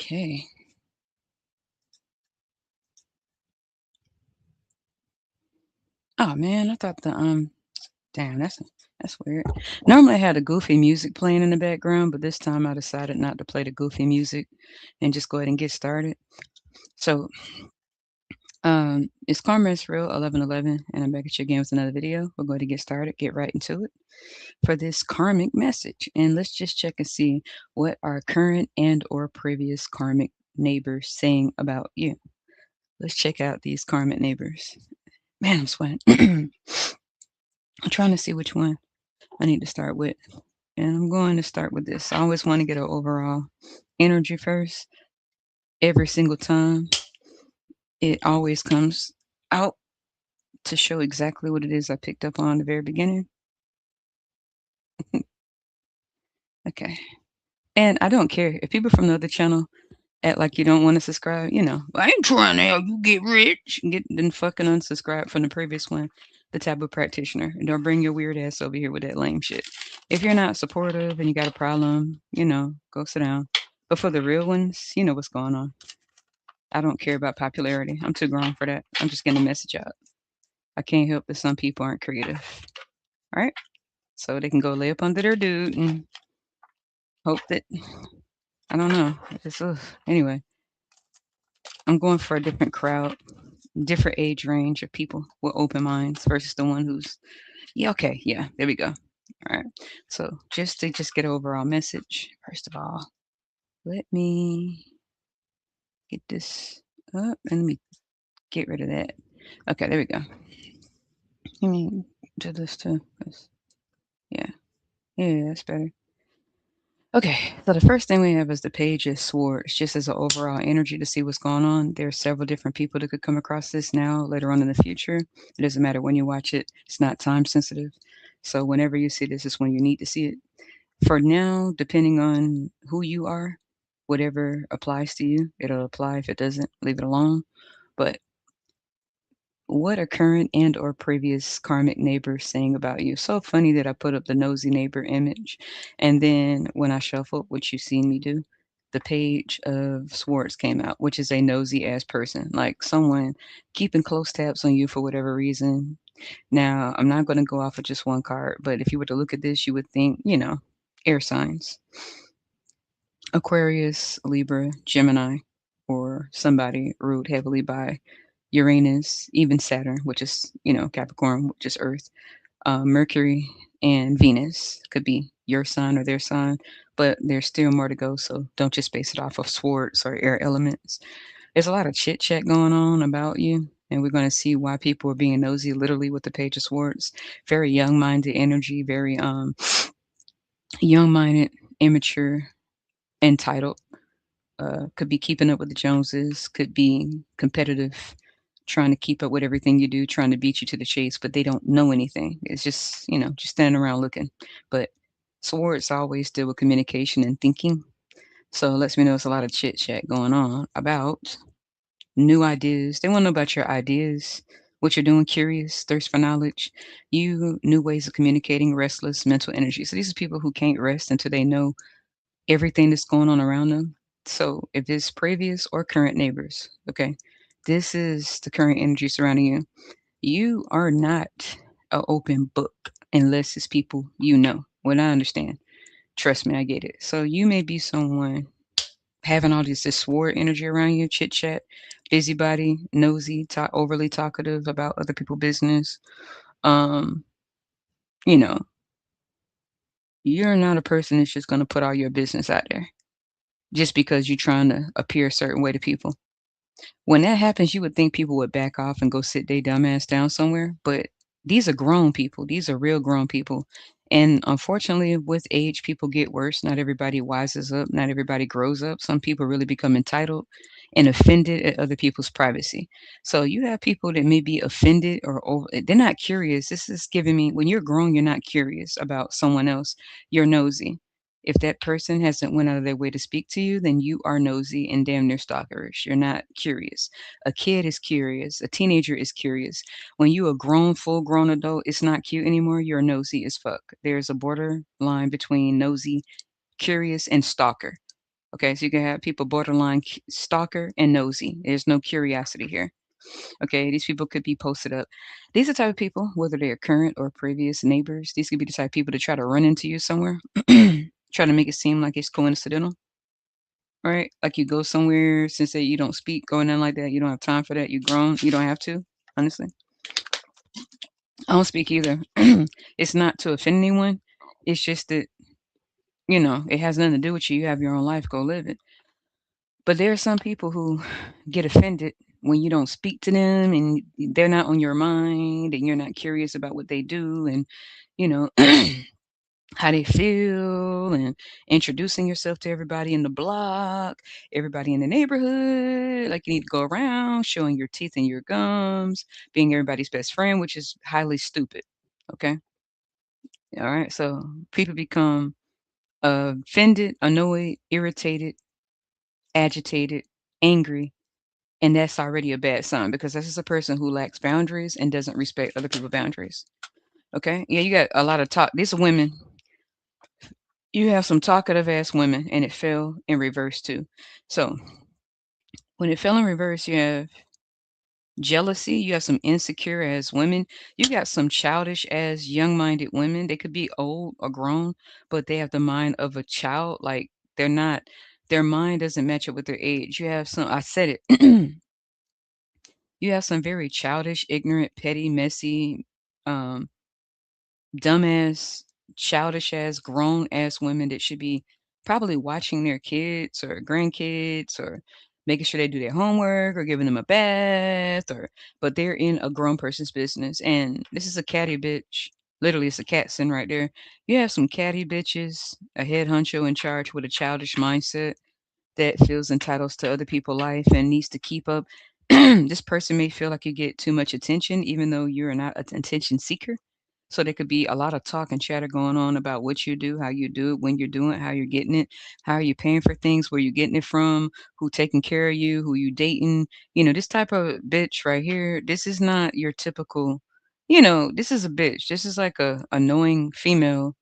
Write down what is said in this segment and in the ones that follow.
Okay. Oh man, I thought the damn, that's weird. Normally I had a goofy music playing in the background, but this time I decided not to play the goofy music and just go ahead and get started. So, it's Karma's Real 1111, and I'm back at you again with another video. We're going to get started, get right into it for this karmic message. And let's just check and see what our current and or previous karmic neighbors saying about you. Let's check out these karmic neighbors. Man, I'm sweating. I'm trying to see which one I need to start with. And I'm going to start with this. I always want to get an overall energy first. Every single time, it always comes out to show exactly what it is I picked up on the very beginning. Okay. And I don't care if people from the other channel act like you don't want to subscribe. I ain't trying to help you get rich. Then fucking unsubscribe from the previous one, the taboo practitioner. And don't bring your weird ass over here with that lame shit. If you're not supportive and you got a problem, go sit down. But for the real ones, you know what's going on. I don't care about popularity. I'm too grown for that. I'm just getting a message out. I can't help that some people aren't creative. All right. So they can go lay up under their dude and hope that, I don't know. It's, anyway, I'm going for a different crowd, different age range of people with open minds versus the one who's, yeah, okay. Yeah. There we go. All right. So just to just get an overall message, first of all, let me get this up and let me get rid of that. Okay. There we go. Let me do this too. Yeah. Yeah, that's better. Okay, so the first thing we have is the Page of Swords, just as an overall energy to see what's going on. There are several different people that could come across this now, later on in the future. It doesn't matter when you watch it, it's not time sensitive. So whenever you see this is when you need to see it. For now, depending on who you are, whatever applies to you, it'll apply. If it doesn't, leave it alone. But what are current and or previous karmic neighbors saying about you? So funny that I put up the nosy neighbor image, and then when I shuffled, which you've seen me do, the Page of Swords came out, which is a nosy ass person, like someone keeping close tabs on you for whatever reason. Now, I'm not going to go off of just one card, but if you were to look at this, you would think, air signs: Aquarius, Libra, Gemini, or somebody ruled heavily by Uranus, even Saturn, which is, Capricorn, which is Earth, Mercury, and Venus could be your sign or their sign, but there's still more to go. So don't just base it off of swords or air elements. There's a lot of chit chat going on about you. And we're going to see why people are being nosy, literally with the Page of Swords. Very young-minded energy, very young-minded, immature, entitled. Could be keeping up with the Joneses, could be competitive, trying to keep up with everything you do, trying to beat you to the chase, but they don't know anything. It's just, just standing around looking. But swords always deal with communication and thinking. So it lets me know there's a lot of chit chat going on about new ideas. They want to know about your ideas, what you're doing, curious, thirst for knowledge, you, new ways of communicating, restless, mental energy. So these are people who can't rest until they know everything that's going on around them. So if it's previous or current neighbors, okay, this is the current energy surrounding you. You are not an open book unless it's people you know. What I understand, trust me, I get it. So you may be someone having all this sword energy around you, chit chat, busybody, nosy, overly talkative about other people's business. Um, you know, you're not a person that's just going to put all your business out there just because you're trying to appear a certain way to people. When that happens, you would think people would back off and go sit their dumb ass down somewhere, but these are grown people. These are real grown people. And unfortunately, with age, people get worse. Not everybody wises up. Not everybody grows up. Some people really become entitled and offended at other people's privacy. So you have people that may be offended or they're not curious. This is giving me, when you're grown, you're not curious about someone else. You're nosy. If that person hasn't went out of their way to speak to you, then you are nosy and damn near stalkerish. You're not curious. A kid is curious. A teenager is curious. When you a grown, full grown adult, it's not cute anymore. You're nosy as fuck. There's a border line between nosy, curious, and stalker. Okay, so you can have people borderline stalker and nosy. There's no curiosity here. Okay, these people could be posted up. These are the type of people, whether they are current or previous neighbors, these could be the type of people to try to run into you somewhere, try to make it seem like it's coincidental, right? Like you go somewhere, since that you don't speak, going in like that, you don't have time for that. You grown, you don't have to. Honestly, I don't speak either. It's not to offend anyone. It's just that it has nothing to do with you. You have your own life. Go live it. But there are some people who get offended when you don't speak to them and they're not on your mind and you're not curious about what they do and, you know, how they feel and introducing yourself to everybody in the block, everybody in the neighborhood. Like you need to go around showing your teeth and your gums, being everybody's best friend, which is highly stupid. Okay. All right. So people become offended, annoyed, irritated, agitated, angry, and that's already a bad sign because this is a person who lacks boundaries and doesn't respect other people's boundaries. Okay? Yeah, you got a lot of talk. These women, you have some talkative ass women, and it fell in reverse too. So when it fell in reverse, you have jealousy, you have some insecure as women, you got some childish as young minded women. They could be old or grown, but they have the mind of a child. Like they're not, their mind doesn't match up with their age. You have some, I said it. You have some very childish, ignorant, petty, messy, um, dumbass, childish ass, grown ass women that should be probably watching their kids or grandkids or making sure they do their homework or giving them a bath or but they're in a grown person's business. And this is a catty bitch. Literally, it's a cat sin right there. You have some catty bitches, a head honcho in charge with a childish mindset that feels entitled to other people's life and needs to keep up. This person may feel like you get too much attention, even though you're not an attention seeker. So there could be a lot of talk and chatter going on about what you do, how you do it, when you're doing it, how you're getting it, how are you paying for things, where you getting it from, who taking care of you, who you dating. This type of bitch right here, this is not your typical, this is a bitch. This is like a annoying female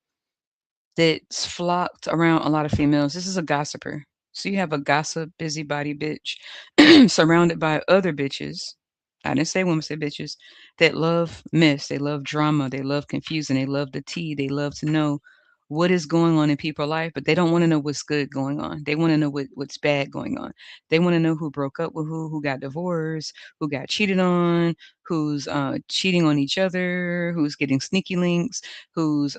that's flocked around a lot of females. This is a gossiper. So you have a gossip, busybody bitch surrounded by other bitches. I didn't say women, say bitches that love mess. They love drama. They love confusing. They love the tea. They love to know what is going on in people's life, but they don't want to know what's good going on. They want to know what's bad going on. They want to know who broke up with who got divorced, who got cheated on, who's cheating on each other, who's getting sneaky links, who's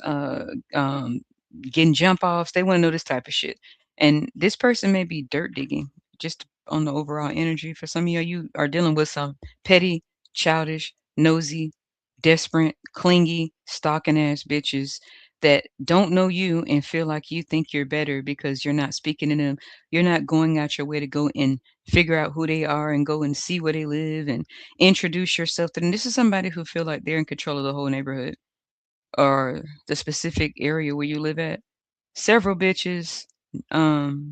getting jump offs. They want to know this type of shit. And this person may be dirt digging just on the overall energy. For some of you are dealing with some petty, childish, nosy, desperate, clingy, stalking ass bitches that don't know you and feel like you think you're better because you're not speaking to them. You're not going out your way to go and figure out who they are and go and see where they live and introduce yourself to them. This is somebody who feel like they're in control of the whole neighborhood or the specific area where you live at. Several bitches,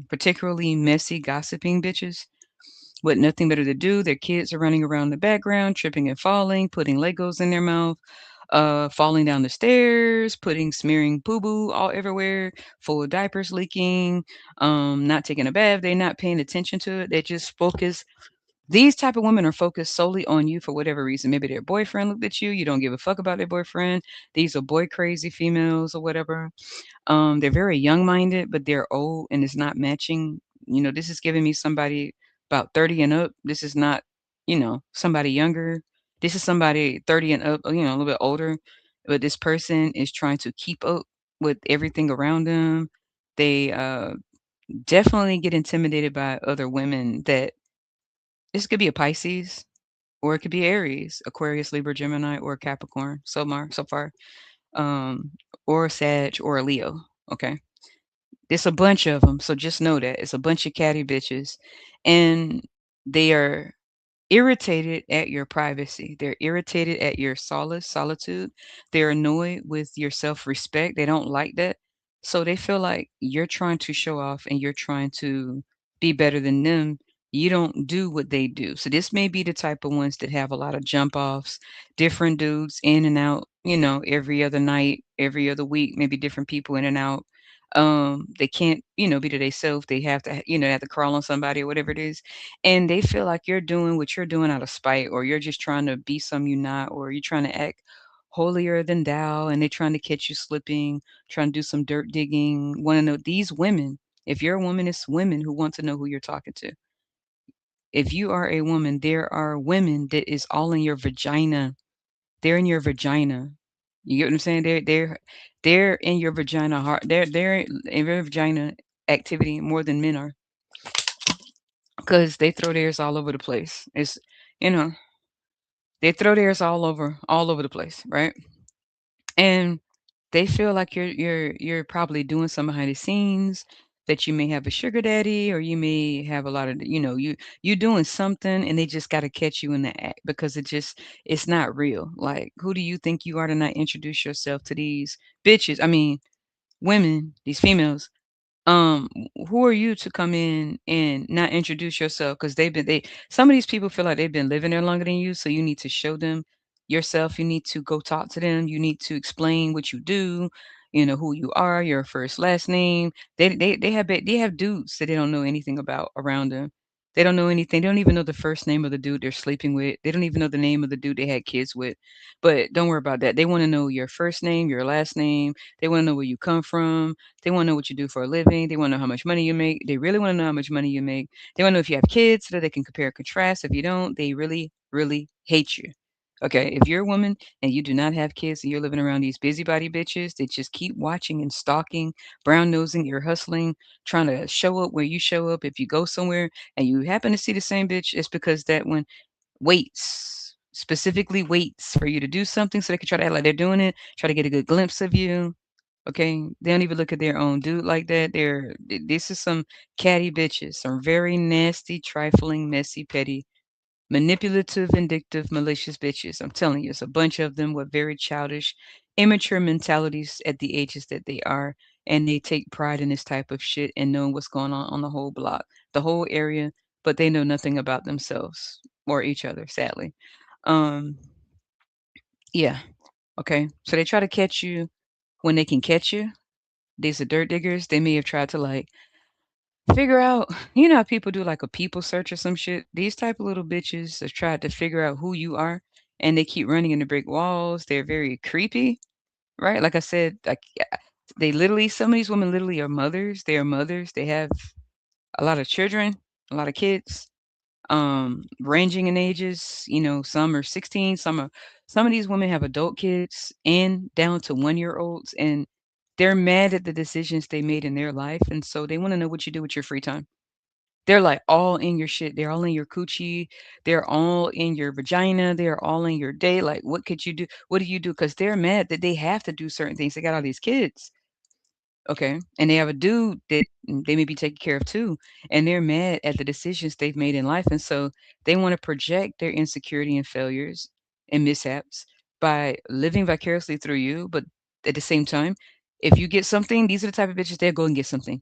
particularly messy, gossiping bitches, with nothing better to do. Their kids are running around in the background, tripping and falling, putting Legos in their mouth, falling down the stairs, smearing boo boo all everywhere, full of diapers leaking, not taking a bath. They're not paying attention to it. They just focus. These type of women are focused solely on you for whatever reason. Maybe their boyfriend looked at you. You don't give a fuck about their boyfriend. These are boy crazy females or whatever. They're very young-minded, but they're old and it's not matching. This is giving me somebody about 30 and up. This is not, somebody younger. This is somebody 30 and up, a little bit older. But this person is trying to keep up with everything around them. They definitely get intimidated by other women that this could be a Pisces or it could be Aries, Aquarius, Libra, Gemini, or Capricorn so far, um, or a Sag or a Leo. Okay. It's a bunch of them, so just know that. It's a bunch of catty bitches, and they are irritated at your privacy. They're irritated at your solitude. They're annoyed with your self-respect. They don't like that. So they feel like you're trying to show off and you're trying to be better than them. You don't do what they do. So this may be the type of ones that have a lot of jump offs, different dudes in and out, every other night, every other week, maybe different people in and out. They can't, be to themselves. They have to, have to crawl on somebody or whatever it is. And they feel like you're doing what you're doing out of spite, or you're just trying to be some you're not, or you're trying to act holier than thou, and they're trying to catch you slipping, trying to do some dirt digging. Want to know these women. If you're a woman, it's women who want to know who you're talking to. If you are a woman, there are women that is all in your vagina. They're in your vagina. You get what I'm saying? They're in your vagina heart. They're in your vagina activity more than men are, because they throw theirs all over the place. It's you know they throw theirs all over the place, right? And they feel like you're probably doing some behind the scenes, that you may have a sugar daddy, or you may have a lot of, you doing something, and they just got to catch you in the act, because it's not real. Like, who do you think you are to not introduce yourself to these bitches? I mean, women, these females. Who are you to come in and not introduce yourself? Because some of these people feel like they've been living there longer than you, so you need to show them yourself. You need to go talk to them. You need to explain what you do, who you are, your first last name. They have dudes that they don't know anything about around them. They don't know anything. They don't even know the first name of the dude they're sleeping with. They don't even know the name of the dude they had kids with. But don't worry about that. They want to know your first name, your last name. They want to know where you come from. They want to know what you do for a living. They want to know how much money you make. They really want to know how much money you make. They want to know if you have kids, so that they can compare and contrast. If you don't, they really, really hate you. Okay, if you're a woman and you do not have kids and you're living around these busybody bitches that just keep watching and stalking, brown nosing, you're hustling, trying to show up where you show up. If you go somewhere and you happen to see the same bitch, it's because that one waits, specifically waits for you to do something, so they can try to act like they're doing it, try to get a good glimpse of you. Okay, they don't even look at their own dude like that. This is some catty bitches, some very nasty, trifling, messy, petty, manipulative, vindictive, malicious bitches. I'm telling you, it's a bunch of them with very childish, immature mentalities at the ages that they are, and they take pride in this type of shit and knowing what's going on the whole block, the whole area, but they know nothing about themselves or each other, sadly. Um, yeah, okay. So they try to catch you when they can catch you. These are dirt diggers. They may have tried to like figure out, how people do like a people search or some shit. These type of little bitches have tried to figure out who you are, and they keep running into brick walls. They're very creepy, right? Like I said, like they literally, some of these women literally are mothers. They are mothers. They have a lot of children, a lot of kids, ranging in ages. Some are 16, some of these women have adult kids and down to 1-year olds, and they're mad at the decisions they made in their life, and so they want to know what you do with your free time. They're like all in your shit. They're all in your coochie. They're all in your vagina. They're all in your day. Like, what could you do? What do you do? Because they're mad that they have to do certain things. They got all these kids. Okay. And they have a dude that they may be taking care of too. And they're mad at the decisions they've made in life. And so they want to project their insecurity and failures and mishaps by living vicariously through you. But at the same time, if you get something, these are the type of bitches they'll go and get something.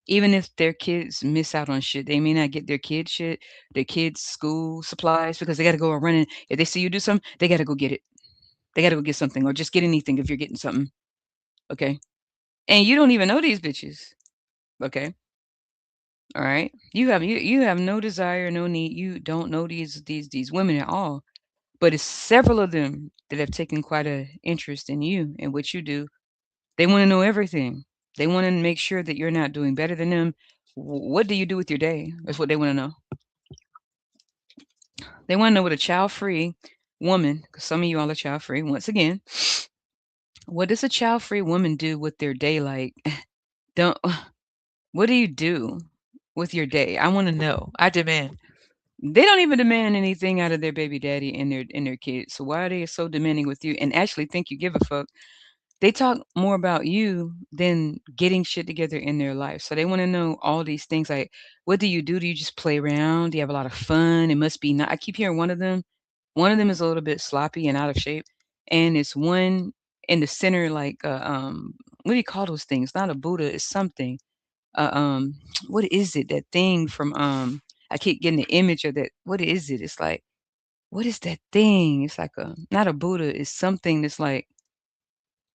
Even if their kids miss out on shit, they may not get their kids shit, their kids' school supplies, because they got to go and running. If they see you do something, they got to go get it. They got to go get something, or just get anything if you're getting something. Okay. And you don't even know these bitches. Okay. All right. You have no desire, no need. You don't know these women at all. But it's several of them that have taken quite a interest in you and what you do. They want to know everything. They want to make sure that you're not doing better than them. What do you do with your day? That's what they want to know. They want to know what a child-free woman, 'cause some of you all are child-free. Once again, what does a child-free woman do with their day? Like, don't. What do you do with your day? I want to know. I demand. They don't even demand anything out of their baby daddy and their kids. So why are they so demanding with you and actually think you give a fuck? They talk more about you than getting shit together in their life. So they want to know all these things like, what do you do? Do you just play around? Do you have a lot of fun? It must be not. I keep hearing one of them. One of them is a little bit sloppy and out of shape, and it's one in the center, like what do you call those things? Not a Buddha, it's something. What is it? That thing from I keep getting the image of that. What is it? It's like, what is that thing? It's like a not a Buddha. It's something that's like,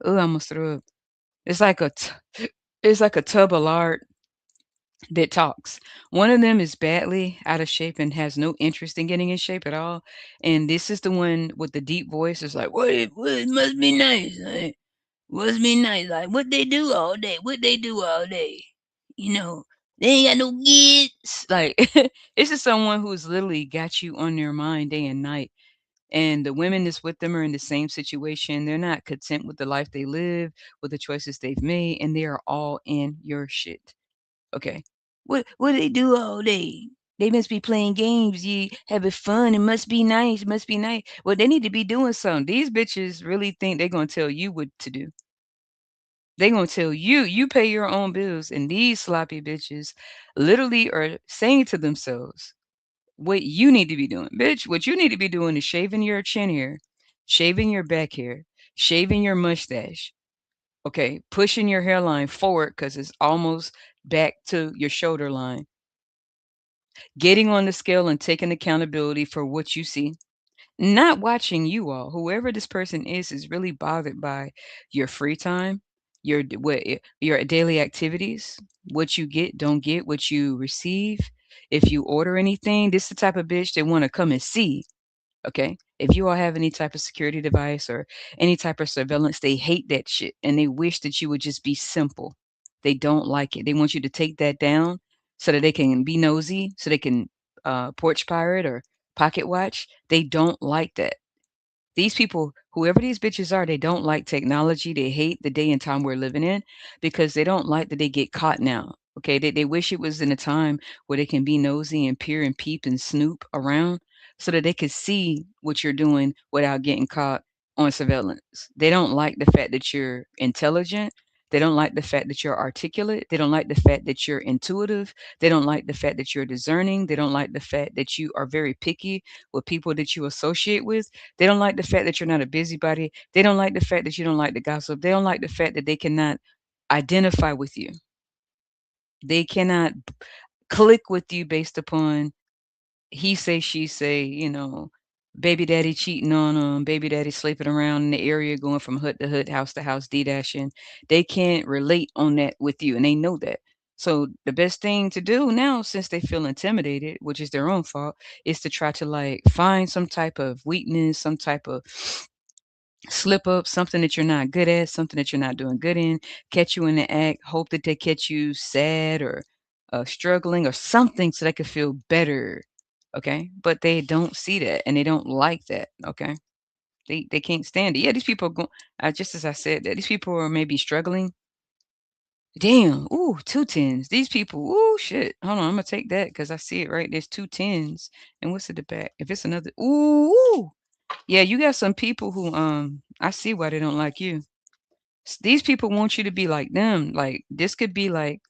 oh, I almost threw up. It's like a It's like a tub of lard that talks. One of them is badly out of shape and has no interest in getting in shape at all. And this is the one with the deep voice. It's like, what it must be nice. Like, must be nice. Like, what they do all day? What they do all day? You know, they ain't got no kids. Like, this is someone who's literally got you on their mind day and night. And the women that's with them are in the same situation. They're not content with the life they live, with the choices they've made, and they are all in your shit. Okay. What do they do all day? They must be playing games, ye having fun. It must be nice. It must be nice. Well, they need to be doing something. These bitches really think they're gonna tell you what to do. They gonna tell you, you pay your own bills, and these sloppy bitches literally are saying to themselves what you need to be doing. Bitch, what you need to be doing is shaving your chin hair, shaving your back hair, shaving your mustache, okay, pushing your hairline forward because it's almost back to your shoulder line, getting on the scale and taking accountability for what you see, not watching you all. Whoever this person is really bothered by your free time, your daily activities, what you get, don't get, what you receive. If you order anything, this is the type of bitch they want to come and see. Okay. If you all have any type of security device or any type of surveillance, they hate that shit and they wish that you would just be simple. They don't like it. They want you to take that down so that they can be nosy, so they can porch pirate or pocket watch. They don't like that. These people, whoever these bitches are, they don't like technology. They hate the day and time we're living in because they don't like that they get caught now. Okay. They wish it was in a time where they can be nosy and peer and peep and snoop around so that they could see what you're doing without getting caught on surveillance. They don't like the fact that you're intelligent. They don't like the fact that you're articulate. They don't like the fact that you're intuitive. They don't like the fact that you're discerning. They don't like the fact that you are very picky with people that you associate with. They don't like the fact that you're not a busybody. They don't like the fact that you don't like the gossip. They don't like the fact that they cannot identify with you. They cannot click with you based upon he say, she say, baby daddy cheating on them, baby daddy sleeping around in the area, going from hood to house, D dashing. They can't relate on that with you, and they know that. So the best thing to do now, since they feel intimidated, which is their own fault, is to try to like find some type of weakness, some type of slip up, something that you're not good at, something that you're not doing good in, catch you in the act, hope that they catch you sad or struggling or something so they can feel better. Okay. But they don't see that and they don't like that. Okay. They can't stand it. Yeah, these people go just as I said that these people are maybe struggling. Damn, ooh, two tens. These people, ooh, shit. Hold on, I'm gonna take that because I see it right. There's two tens. And what's at the back? If it's another, ooh, yeah, you got some people who I see why they don't like you. These people want you to be like them. Like this could be like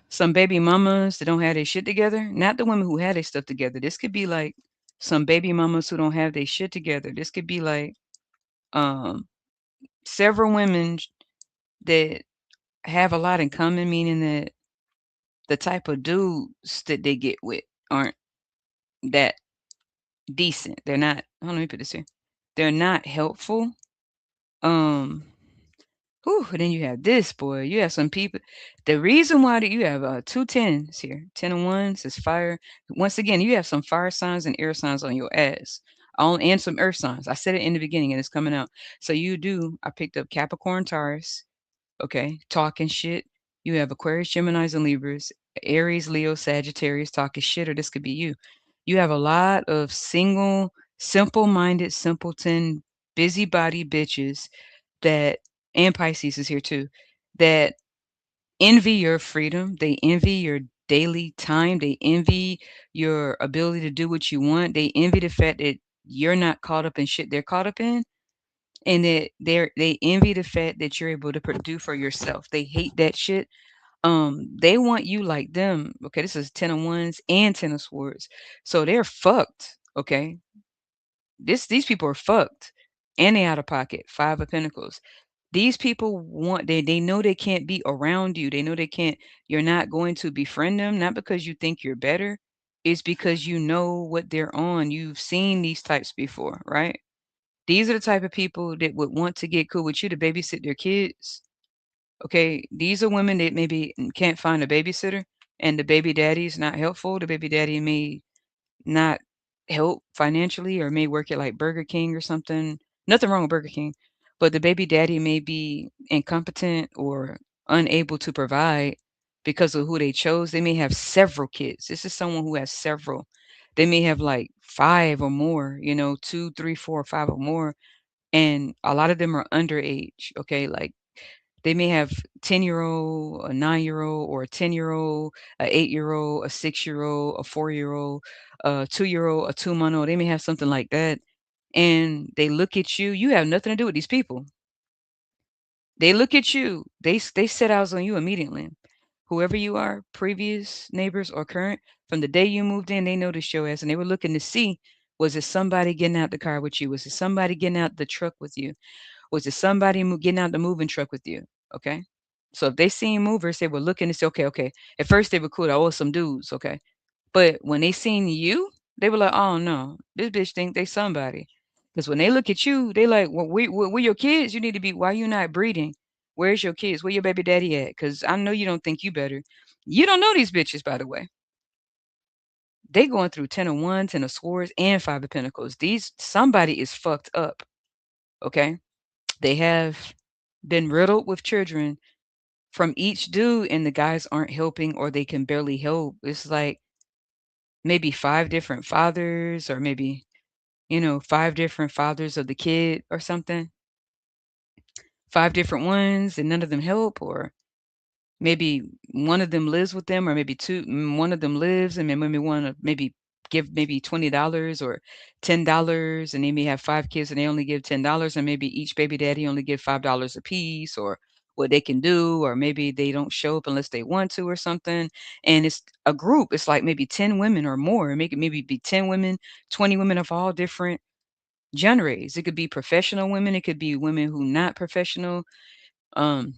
some baby mamas that don't have their shit together. Not the women who had their stuff together. This could be like some baby mamas who don't have their shit together. This could be like um several women that have a lot in common, meaning that the type of dudes that they get with aren't that decent. They're not, hold on, let me put this here. They're not helpful. Um Whew, and then you have this, boy. You have some people. The reason why that you have two tens here, 10 and ones is fire. Once again, you have some fire signs and air signs on your ass. On and some earth signs. I said it in the beginning and it's coming out. So you do, I picked up Capricorn Taurus, okay, talking shit. You have Aquarius, Geminis, and Libras, Aries, Leo, Sagittarius talking shit, or this could be you. You have a lot of single, simple minded, simpleton, busybody bitches that and Pisces is here too, that envy your freedom. They envy your daily time. They envy your ability to do what you want. They envy the fact that you're not caught up in shit they're caught up in. And that they envy the fact that you're able to do for yourself. They hate that shit. They want you like them. Okay, this is 10 of wands and 10 of swords. So they're fucked. Okay. These people are fucked. And they out of pocket. Five of Pentacles. These people want they know they can't be around you. They know they can't you're not going to befriend them, not because you think you're better. It's because you know what they're on. You've seen these types before, right? These are the type of people that would want to get cool with you to babysit their kids. Okay, these are women that maybe can't find a babysitter, and the baby daddy is not helpful. The baby daddy may not help financially or may work at like Burger King or something. Nothing wrong with Burger King, but the baby daddy may be incompetent or unable to provide because of who they chose. They may have several kids. This is someone who has several. They may have like five or more, two, three, four, five or more. And a lot of them are underage. Okay. Like they may have 10-year-old, a 9-year-old, or a 10-year-old, a 8-year-old, a 6-year-old, a 4-year-old, a 2-year-old, a 2-month-old. They may have something like that. And they look at you. You have nothing to do with these people. They look at you. They set eyes on you immediately. Whoever you are, previous neighbors or current, from the day you moved in, they noticed your ass and they were looking to see, was it somebody getting out the car with you? Was it somebody getting out the truck with you? Was it somebody getting out the moving truck with you? Okay. So if they seen movers, they were looking and say, okay, okay. At first they were cool. Oh, some dudes. Okay. But when they seen you, they were like, oh no, this bitch think they somebody. Because when they look at you, they like, well, where your kids? You need to be, why you not breeding? Where's your kids? Where your baby daddy at? Because I know you don't think you better. You don't know these bitches, by the way. They going through 10 of wands, 10 of swords, and 5 of pentacles. Somebody is fucked up. Okay. They have been riddled with children from each dude, and the guys aren't helping or they can barely help. It's like maybe five different fathers, or maybe, five different fathers of the kid or something. Five different ones, and none of them help, or maybe one of them lives with them, or maybe one of them lives, and then maybe one of maybe give maybe $20 or $10, and they may have five kids and they only give $10, and maybe each baby daddy only give $5 a piece, or what they can do, or maybe they don't show up unless they want to or something. And it's a group. It's like maybe 10 women or more. Make it maybe be 10 women, 20 women of all different genres. It could be professional women. It could be women who not professional. Um,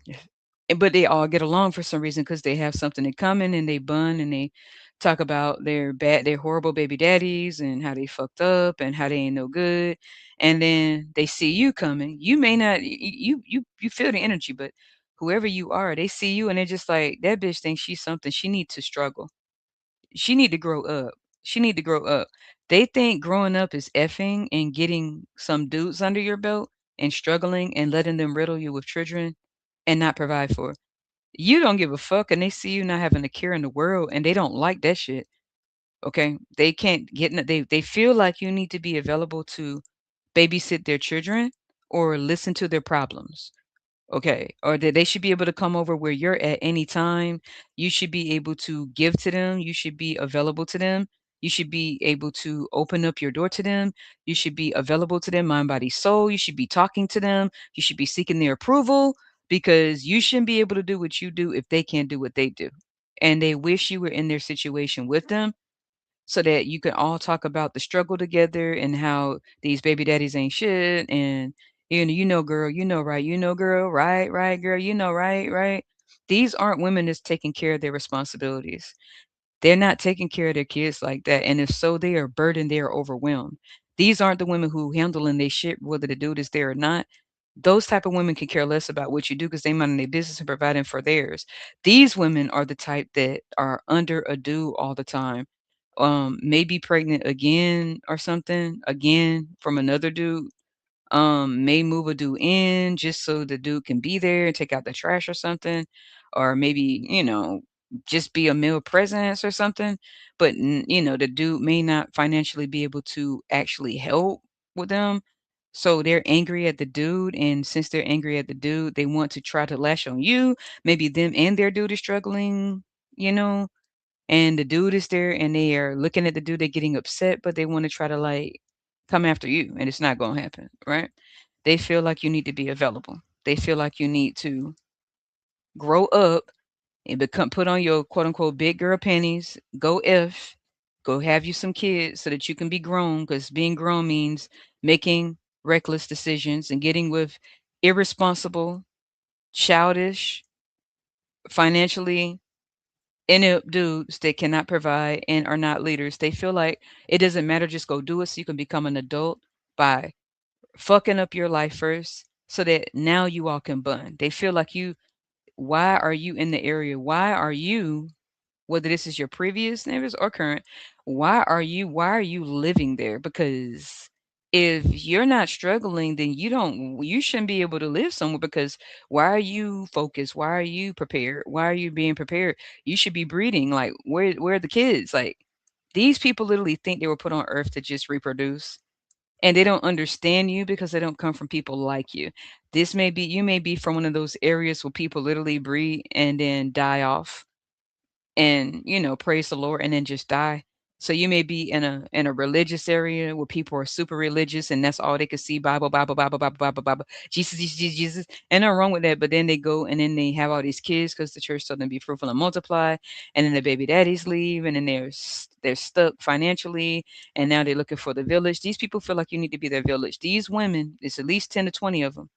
but they all get along for some reason because they have something in common, and they bond, and they talk about their horrible baby daddies and how they fucked up and how they ain't no good. And then they see you coming. You may not you feel the energy, but whoever you are, they see you and they're just like, that bitch thinks she's something. She need to struggle. She need to grow up. She need to grow up. They think growing up is effing and getting some dudes under your belt and struggling and letting them riddle you with children and not provide for. You don't give a fuck, and they see you not having a care in the world, and they don't like that shit. Okay, they can't get. They feel like you need to be available to babysit their children or listen to their problems. Okay, or that they should be able to come over where you're at any time. You should be able to give to them. You should be available to them. You should be able to open up your door to them. You should be available to them, mind, body, soul. You should be talking to them. You should be seeking their approval, because you shouldn't be able to do what you do if they can't do what they do. And they wish you were in their situation with them so that you can all talk about the struggle together and how these baby daddies ain't shit. And girl, right, girl, right, girl, right, right. These aren't women that's taking care of their responsibilities. They're not taking care of their kids like that. And if so, they are burdened, they are overwhelmed. These aren't the women who handling their shit, whether the dude is there or not. Those type of women can care less about what you do because they mind their business and providing for theirs. These women are the type that are under a dude all the time. Maybe pregnant again or something, again from another dude. May move a dude in just so the dude can be there and take out the trash or something, or maybe, just be a male presence or something. But the dude may not financially be able to actually help with them. So they're angry at the dude, and since they're angry at the dude, they want to try to lash on you. Maybe them and their dude is struggling, you know, and the dude is there and they are looking at the dude, they're getting upset, but they want to try to like come after you, and it's not going to happen, right? They feel like you need to be available. They feel like you need to grow up and become put on your quote unquote big girl panties, go have you some kids so that you can be grown, because being grown means making reckless decisions and getting with irresponsible, childish, financially inept dudes that cannot provide and are not leaders. They feel like it doesn't matter, just go do it so you can become an adult by fucking up your life first so that now you all can bond. They feel like Why are you in the area? Why are you, whether this is your previous neighbors or current, why are you living there? Because if you're not struggling, then you shouldn't be able to live somewhere because why are you focused? Why are you prepared? Why are you being prepared? You should be breeding. Like where are the kids? Like these people literally think they were put on earth to just reproduce, and they don't understand you because they don't come from people like you. You may be from one of those areas where people literally breed and then die off and, praise the Lord and then just die. So you may be in a religious area where people are super religious and that's all they can see, Bible, Bible, Bible, Bible, Bible, Bible, Jesus, Jesus, Jesus, Jesus. And nothing wrong with that. But then they go and then they have all these kids because the church told them be fruitful and multiply. And then the baby daddies leave and then they're stuck financially and now they're looking for the village. These people feel like you need to be their village. These women, it's at least 10 to 20 of them.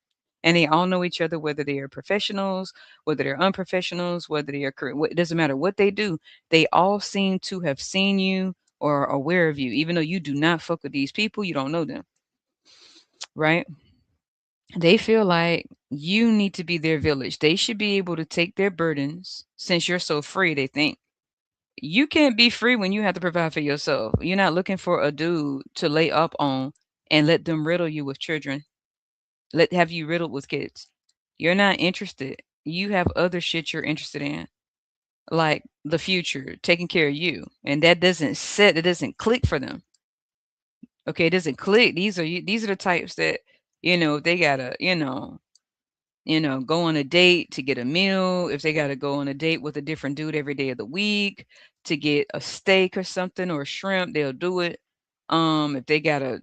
And they all know each other, whether they are professionals, whether they're unprofessionals, whether they are it doesn't matter what they do. They all seem to have seen you or are aware of you, even though you do not fuck with these people. You don't know them, right? They feel like you need to be their village. They should be able to take their burdens since you're so free. They think you can't be free when you have to provide for yourself. You're not looking for a dude to lay up on and let them riddle you with children. Let have you riddled with kids. You're not interested. You have other shit you're interested in, like the future, taking care of you. And it doesn't click for them. Okay, it doesn't click. These are the types that, they gotta, go on a date to get a meal, if they gotta go on a date with a different dude every day of the week to get a steak or something or shrimp, they'll do it. If they gotta,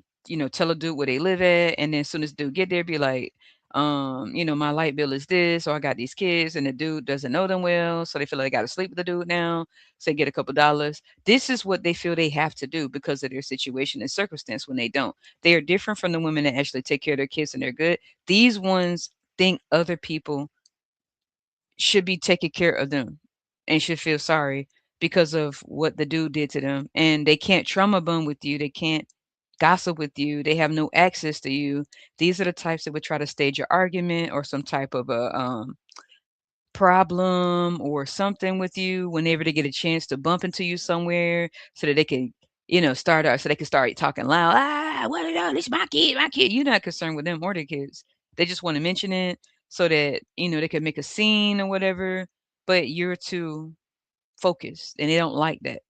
tell a dude where they live at, and then as soon as dude get there, be like, my light bill is this, or I got these kids, and the dude doesn't know them well, so they feel like they gotta sleep with the dude now, so they get a couple dollars. This is what they feel they have to do because of their situation and circumstance when they don't. They are different from the women that actually take care of their kids and they're good. These ones think other people should be taking care of them and should feel sorry because of what the dude did to them. And they can't trauma bond with you. They can't gossip with you. They have no access to you. These are the types that would try to stage your argument or some type of a problem or something with you whenever they get a chance to bump into you somewhere so that they can, so they can start talking loud. What is that? This my kid, my kid. You're not concerned with them or their kids. They just want to mention it so that, they can make a scene or whatever. But you're too focused and they don't like that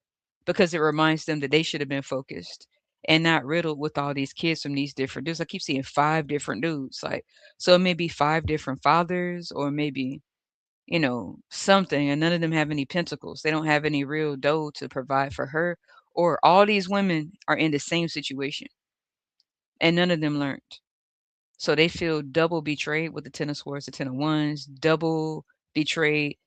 because it reminds them that they should have been focused and not riddled with all these kids from these different dudes. I keep seeing 5 different dudes. Like, so it may be 5 different fathers or maybe something, and none of them have any pentacles. They don't have any real dough to provide for her, or all these women are in the same situation and none of them learned. So they feel double betrayed with the Ten of Swords, the Ten of Wands, double betrayed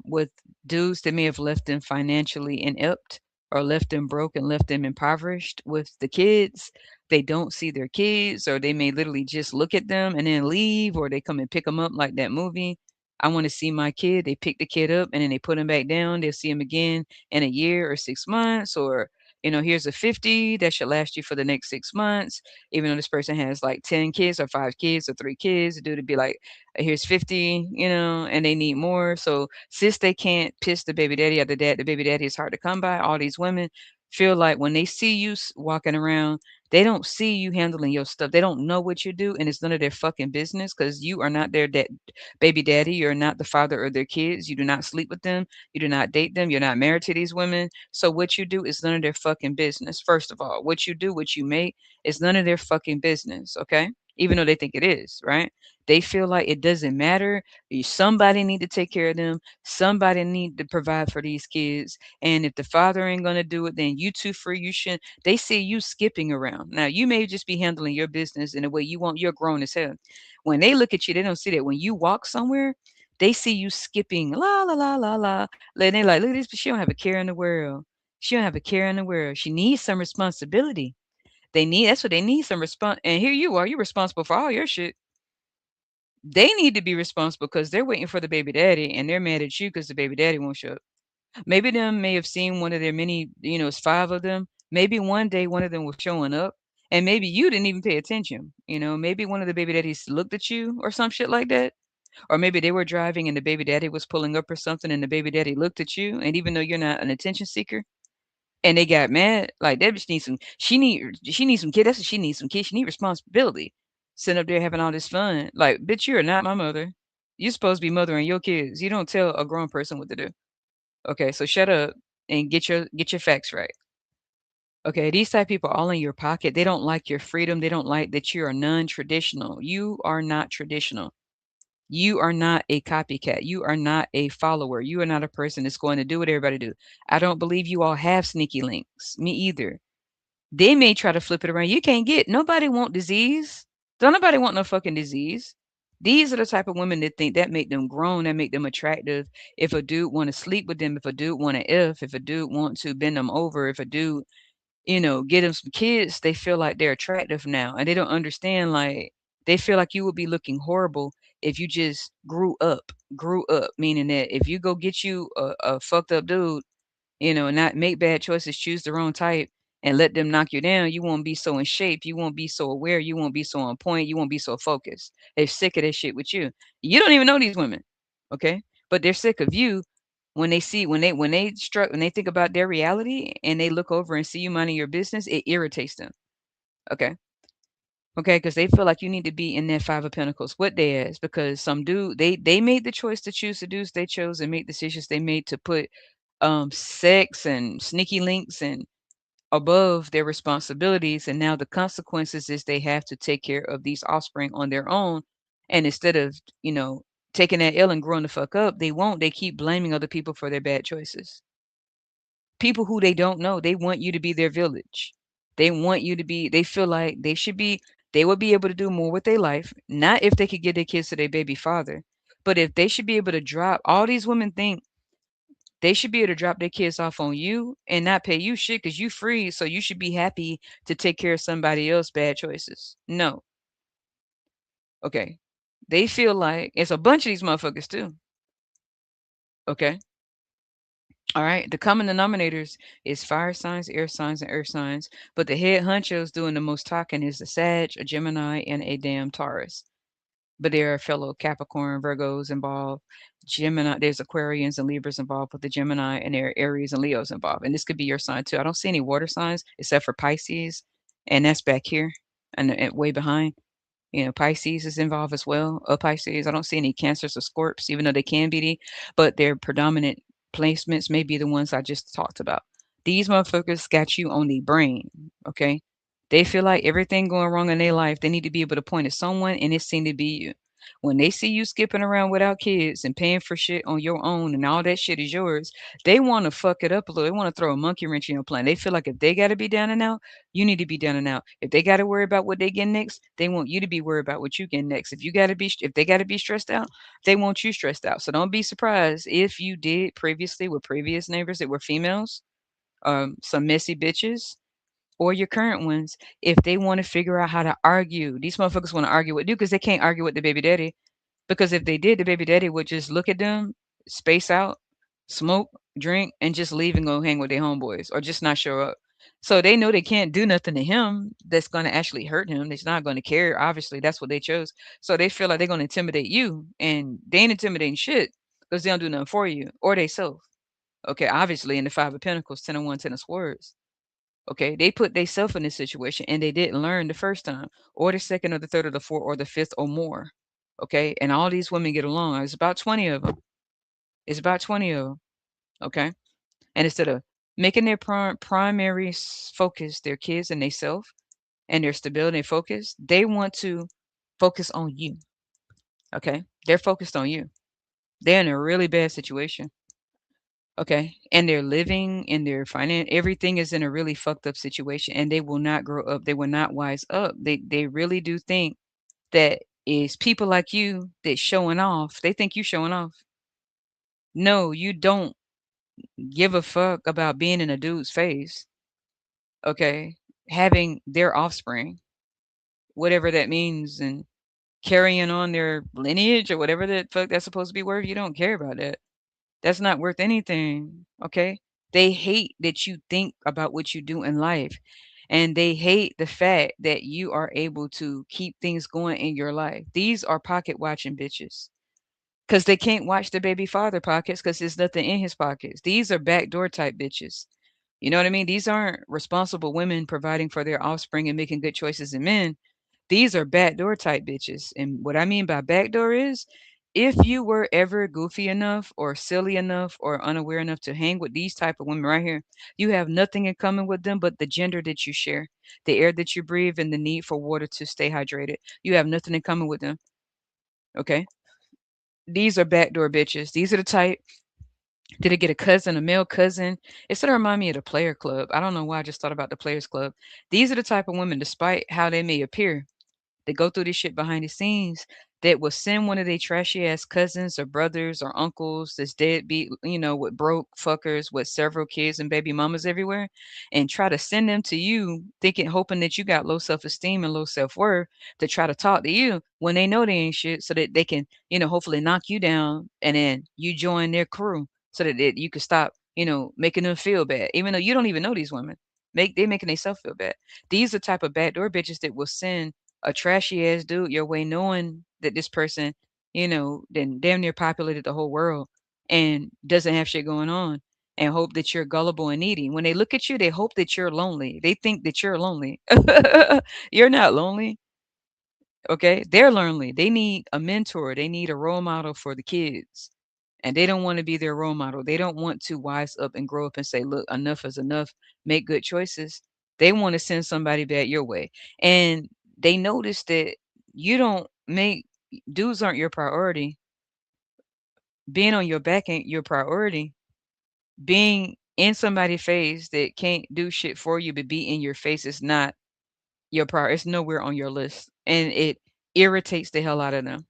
with dudes that may have left them financially inept or left them broke and left them impoverished with the kids. They don't see their kids, or they may literally just look at them and then leave, or they come and pick them up like that movie. I want to see my kid. They pick the kid up and then they put him back down. They'll see him again in a year or 6 months, or here's a 50 that should last you for the next 6 months, even though this person has like 10 kids or 5 kids or 3 kids. The dude would be like, here's 50, and they need more. So since they can't piss the baby daddy out the baby daddy is hard to come by. All these women feel like when they see you walking around, they don't see you handling your stuff. They don't know what you do, and it's none of their fucking business because you are not their baby daddy. You're not the father of their kids. You do not sleep with them. You do not date them. You're not married to these women. So what you do is none of their fucking business. First of all, what you do, what you make, is none of their fucking business. Okay, even though they think it is, right? They feel like it doesn't matter. Somebody need to take care of them. Somebody need to provide for these kids. And if the father ain't gonna do it, then you too free. You shouldn't. They see you skipping around. Now you may just be handling your business in the way you want. You're grown as hell. When they look at you, they don't see that. When you walk somewhere, they see you skipping la la la la la. And they like, look at this. She don't have a care in the world. She don't have a care in the world. She needs some responsibility. That's what they need, some response. And here you are, you're responsible for all your shit. They need to be responsible because they're waiting for the baby daddy and they're mad at you because the baby daddy won't show up. Maybe them may have seen one of their many, it's 5 of them. Maybe one day one of them was showing up and maybe you didn't even pay attention. Maybe one of the baby daddies looked at you or some shit like that. Or maybe they were driving and the baby daddy was pulling up or something and the baby daddy looked at you and even though you're not an attention seeker and they got mad, like that bitch needs some she needs some kid. That's what she needs some kids. She need responsibility. Sitting up there having all this fun. Like, bitch, you are not my mother. You're supposed to be mothering your kids. You don't tell a grown person what to do. Okay, so shut up and get your facts right. Okay, these type of people are all in your pocket. They don't like your freedom. They don't like that you are non-traditional. You are not traditional. You are not a copycat. You are not a follower. You are not a person that's going to do what everybody do. I don't believe you all have sneaky links. Me either. They may try to flip it around. You can't get nobody want disease. Don't nobody want no fucking disease. These are the type of women that think that make them grown, that make them attractive. If a dude want to sleep with them, if a dude want to if a dude want to bend them over, if a dude get them some kids, they feel like they're attractive now. And they don't understand, like, they feel like you would be looking horrible if you just grew up, meaning that if you go get you a fucked up dude, and not make bad choices, choose the wrong type and let them knock you down, you won't be so in shape. You won't be so aware. You won't be so on point. You won't be so focused. They're sick of this shit with you. You don't even know these women. Okay. But they're sick of you when they see when they think about their reality and they look over and see you minding your business, it irritates them. Okay. Okay, because they feel like you need to be in that five of pentacles. What they is because some dude they made the choice to choose to do they chose and make decisions they made to put sex and sneaky links and above their responsibilities. And now the consequences is they have to take care of these offspring on their own. And instead of, taking that L and growing the fuck up, they won't. They keep blaming other people for their bad choices. People who they don't know, they want you to be their village. They feel like they would be able to do more with their life. Not if they could get their kids to their baby father, but if they should be able to drop, all these women think they should be able to drop their kids off on you and not pay you shit because you free. So you should be happy to take care of somebody else bad choices. No. Okay. They feel like it's a bunch of these motherfuckers too. Okay. All right. The common denominators is fire signs, air signs, and earth signs. But the head honchos doing the most talking is a Sag, a Gemini, and a damn Taurus. But there are fellow Capricorn, Virgos involved. Gemini, there's Aquarians and Libras involved with the Gemini, and there are Aries and Leos involved. And this could be your sign too. I don't see any water signs except for Pisces, and that's back here and way behind. Pisces is involved as well. Pisces, I don't see any Cancers or Scorps, even though they can be, but their predominant placements may be the ones I just talked about. These motherfuckers got you on the brain, okay? They feel like everything going wrong in their life, they need to be able to point at someone, and it seemed to be you. When they see you skipping around without kids and paying for shit on your own and all that shit is yours, they want to fuck it up a little. They want to throw a monkey wrench in your plan. They feel like if they got to be down and out, you need to be down and out. If they got to worry about what they get next, they want you to be worried about what you get next. If they got to be stressed out, they want you stressed out. So don't be surprised if you did previously with previous neighbors that were females, some messy bitches, or your current ones, if they want to figure out how to argue. These motherfuckers want to argue with you because they can't argue with the baby daddy. Because if they did, the baby daddy would just look at them, space out, smoke, drink, and just leave and go hang with their homeboys or just not show up. So they know they can't do nothing to him that's going to actually hurt him. That's not going to care. Obviously, that's what they chose. So they feel like they're going to intimidate you, and they ain't intimidating shit because they don't do nothing for you or they self. Okay, obviously, in the Five of Pentacles, 10 of One, 10 of Swords. Okay, they put themselves in this situation and they didn't learn the first time, or the second, or the third, or the fourth, or the fifth, or more. Okay, and all these women get along. It's about 20 of them. It's about 20 of them. Okay, and instead of making their primary focus their kids and they self and their stability and focus, they want to focus on you. Okay, they're focused on you. They're in a really bad situation. Okay, and they're living in their finance. Everything is in a really fucked up situation, and they will not grow up. They will not wise up. They really do think that is people like you that showing off. They think you showing off. No, you don't give a fuck about being in a dude's face. Okay, having their offspring, whatever that means, and carrying on their lineage or whatever the fuck that's supposed to be worth. You don't care about that. That's not worth anything, okay? They hate that you think about what you do in life, and they hate the fact that you are able to keep things going in your life. These are pocket watching bitches. because they can't watch the baby father pockets because there's nothing in his pockets. These are backdoor type bitches. You know what I mean? These aren't responsible women providing for their offspring and making good choices in men. These are backdoor type bitches. And what I mean by backdoor is if you were ever goofy enough or silly enough or unaware enough to hang with these type of women right here, you have nothing in common with them but the gender that you share, the air that you breathe, and the need for water to stay hydrated. You have nothing in common with them. Okay. These are backdoor bitches. These are the type. Did it get a cousin, a male cousin? It sort of remind me of the player club. I don't know why I just thought about the players club. These are the type of women, despite how they may appear, they go through this shit behind the scenes that will send one of their trashy ass cousins or brothers or uncles that's deadbeat, with broke fuckers with several kids and baby mamas everywhere, and try to send them to you, thinking, hoping that you got low self esteem and low self worth to try to talk to you when they know they ain't shit, so that they can, hopefully knock you down and then you join their crew so that you can stop, making them feel bad, even though you don't even know these women. They're making themselves feel bad. These are the type of backdoor bitches that will send a trashy ass dude your way, knowing that this person, then damn near populated the whole world and doesn't have shit going on, and hope that you're gullible and needy. When they look at you, they hope that you're lonely. They think that you're lonely. You're not lonely. Okay. They're lonely. They need a mentor. They need a role model for the kids. And they don't want to be their role model. They don't want to wise up and grow up and say, look, enough is enough. Make good choices. They want to send somebody back your way. And they notice that you don't make dudes aren't your priority. Being on your back ain't your priority. Being in somebody's face that can't do shit for you but be in your face is not your priority. It's nowhere on your list. And it irritates the hell out of them.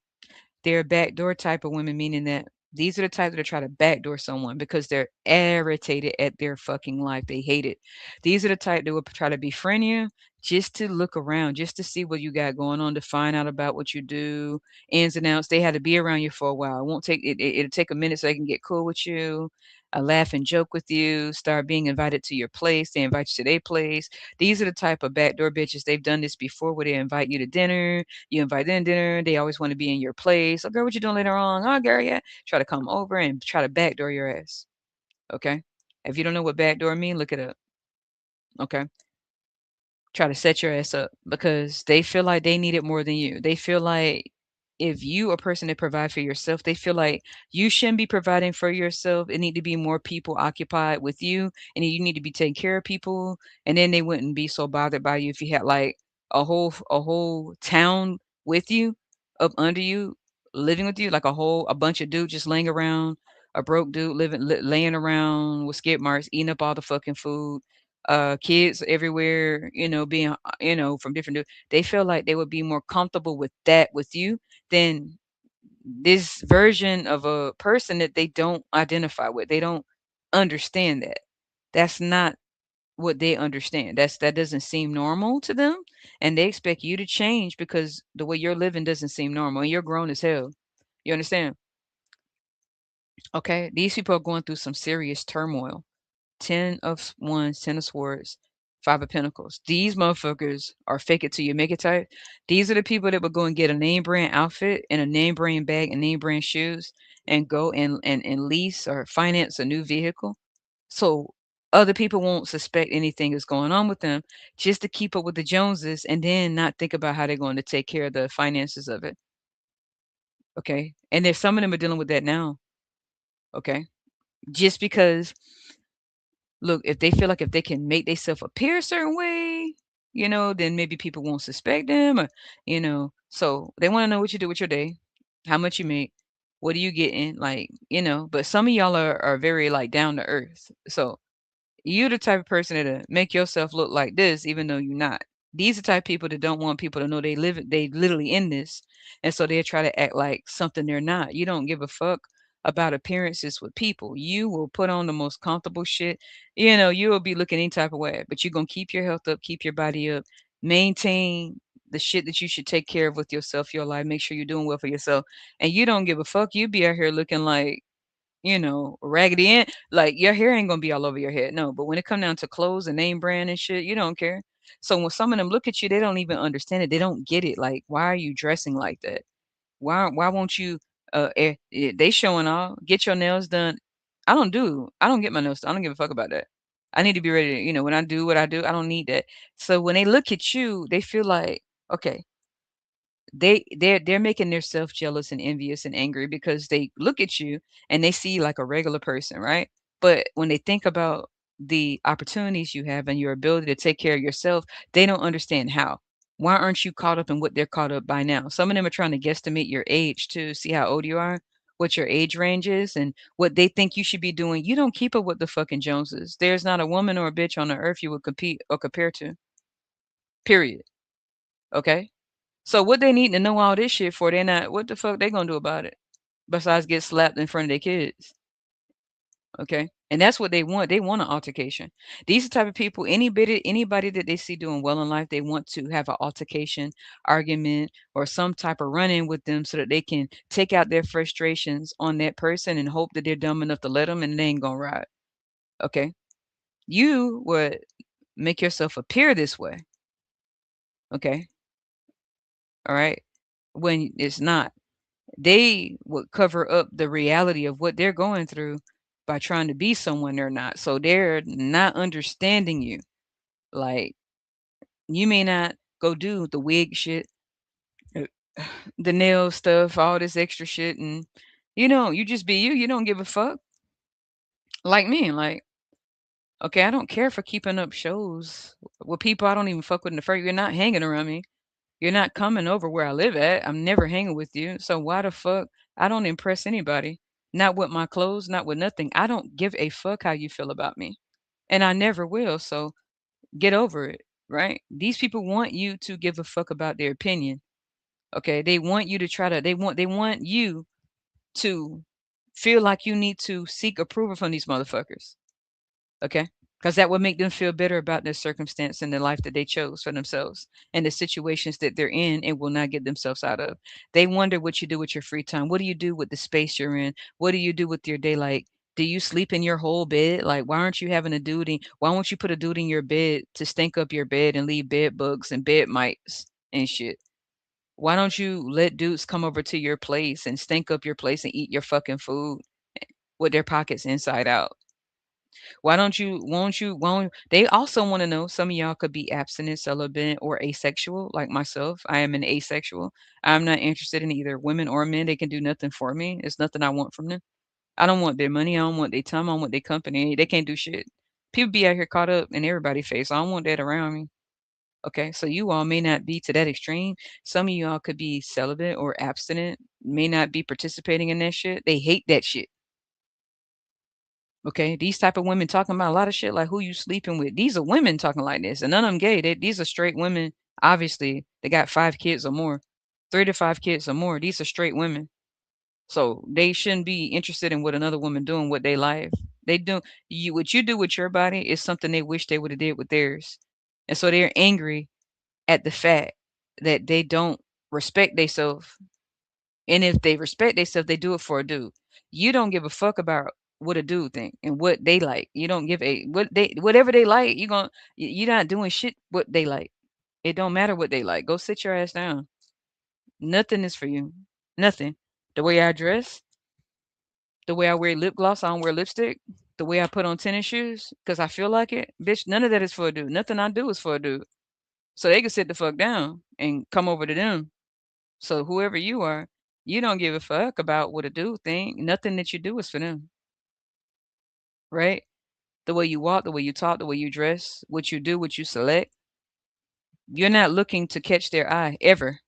They're backdoor type of women, meaning that these are the type that try to backdoor someone because they're irritated at their fucking life. They hate it. These are the type that will try to befriend you just to look around, just to see what you got going on, to find out about what you do, ins and outs. They had to be around you for a while. It won't take it. It'll take a minute so they can get cool with you, laugh and joke with you, start being invited to your place. They invite you to their place. These are the type of backdoor bitches. They've done this before where they invite you to dinner, you invite them to dinner. They always want to be in your place. Oh, girl, what you doing later on? Oh, girl, yeah. Try to come over and try to backdoor your ass. Okay. If you don't know what backdoor mean, look it up. Okay. Try to set your ass up because they feel like they need it more than you. They feel like if you a person that provide for yourself, they feel like you shouldn't be providing for yourself. It need to be more people occupied with you, and you need to be taking care of people. And then they wouldn't be so bothered by you if you had like a whole town with you, up under you, living with you, like a bunch of dudes just laying around, a broke dude laying around with skid marks, eating up all the fucking food, kids everywhere, being, from different they feel like they would be more comfortable with that with you than this version of a person that they don't identify with. They don't understand that. That's not what they understand. That doesn't seem normal to them, and they expect you to change because the way you're living doesn't seem normal, and you're grown as hell. You understand? Okay, these people are going through some serious turmoil. 10 of wands, 10 of swords, 5 of pentacles. These motherfuckers are fake it till you make it type. These are the people that would go and get a name brand outfit and a name brand bag and name brand shoes and go and lease or finance a new vehicle. So other people won't suspect anything is going on with them just to keep up with the Joneses and then not think about how they're going to take care of the finances of it. Okay. And there's some of them are dealing with that now. Okay. Just because look, if they feel like if they can make themselves appear a certain way, then maybe people won't suspect them or, so they want to know what you do with your day, how much you make, what are you getting, like, but some of y'all are very like down to earth. So you the type of person that'll make yourself look like this, even though you're not. These are the type of people that don't want people to know they literally in this. And so they try to act like something they're not. You don't give a fuck about appearances with people. You will put on the most comfortable shit. You will be looking any type of way, but you're gonna keep your health up, keep your body up, maintain the shit that you should take care of with yourself, your life, make sure you're doing well for yourself. And you don't give a fuck. You be out here looking like raggedy and like your hair ain't gonna be all over your head. No, but when it come down to clothes and name brand and shit, you don't care. So when some of them look at you, they don't even understand it. They don't get it. Like, why are you dressing like that? Why won't you? They showing off. Get your nails done. I don't get my nails done. I don't give a fuck about that. I need to be ready to, when I do what I do, I don't need that. So when they look at you, they feel like, okay, they're making themselves jealous and envious and angry because they look at you and they see like a regular person, right? But when they think about the opportunities you have and your ability to take care of yourself, they don't understand how. Why aren't you caught up in what they're caught up by now? Some of them are trying to guesstimate your age to see how old you are, what your age range is, and what they think you should be doing. You don't keep up with the fucking Joneses. There's not a woman or a bitch on the earth you would compete or compare to. Period. Okay? So what they need to know all this shit for, they're not, what the fuck they gonna do about it? Besides get slapped in front of their kids. Okay. And that's what they want. They want an altercation. These are the type of people, anybody that they see doing well in life, they want to have an altercation, argument, or some type of run-in with them so that they can take out their frustrations on that person and hope that they're dumb enough to let them and they ain't gonna ride. Okay. You would make yourself appear this way. Okay. All right. When it's not. They would cover up the reality of what they're going through by trying to be someone they're not. So they're not understanding you. Like you may not go do the wig shit, uh, the nail stuff, all this extra shit, and you just be you. You don't give a fuck. Like me, like okay, I don't care for keeping up shows with people I don't even fuck with in the first. You're not hanging around me. You're not coming over where I live at. I'm never hanging with you. So why the fuck? I don't impress anybody. Not with my clothes, not with nothing. I don't give a fuck how you feel about me. And I never will. So get over it, right? These people want you to give a fuck about their opinion. Okay? They want you to try to they want you to feel like you need to seek approval from these motherfuckers. Okay? Because that would make them feel better about their circumstance and the life that they chose for themselves and the situations that they're in and will not get themselves out of. They wonder what you do with your free time. What do you do with the space you're in? What do you do with your day? Like, do you sleep in your whole bed? Like, why aren't you having a duty? Why won't you put a dude in your bed to stink up your bed and leave bed bugs and bed mites and shit? Why don't you let dudes come over to your place and stink up your place and eat your fucking food with their pockets inside out? Why don't you won't you won't they also want to know some of y'all could be abstinent, celibate, or asexual like myself. I am an asexual. I'm not interested in either women or men. They can do nothing for me. It's nothing I want from them. I don't want their money. I don't want their time. I don't want their company. They can't do shit. People be out here caught up in everybody's face. I don't want that around me. Okay, so you all may not be to that extreme. Some of y'all could be celibate or abstinent, may not be participating in that shit. They hate that shit. Okay, these type of women talking about a lot of shit like who you sleeping with. These are women talking like this, and none of them gay. These are straight women. Obviously, they got 5 kids or more, 3 to 5 kids or more. These are straight women, so they shouldn't be interested in what another woman doing with their life. They do you what you do with your body is something they wish they would have did with theirs, and so they're angry at the fact that they don't respect themselves, and if they respect themselves, they do it for a dude. You don't give a fuck about what a dude think and what they like. You don't give a whatever they like, you're not doing shit what they like. It don't matter what they like. Go sit your ass down. Nothing is for you. Nothing. The way I dress, the way I wear lip gloss, I don't wear lipstick. The way I put on tennis shoes, because I feel like it. Bitch, none of that is for a dude. Nothing I do is for a dude. So they can sit the fuck down and come over to them. So whoever you are, you don't give a fuck about what a dude think. Nothing that you do is for them, right? The way you walk, the way you talk, the way you dress, what you do, what you select. You're not looking to catch their eye ever,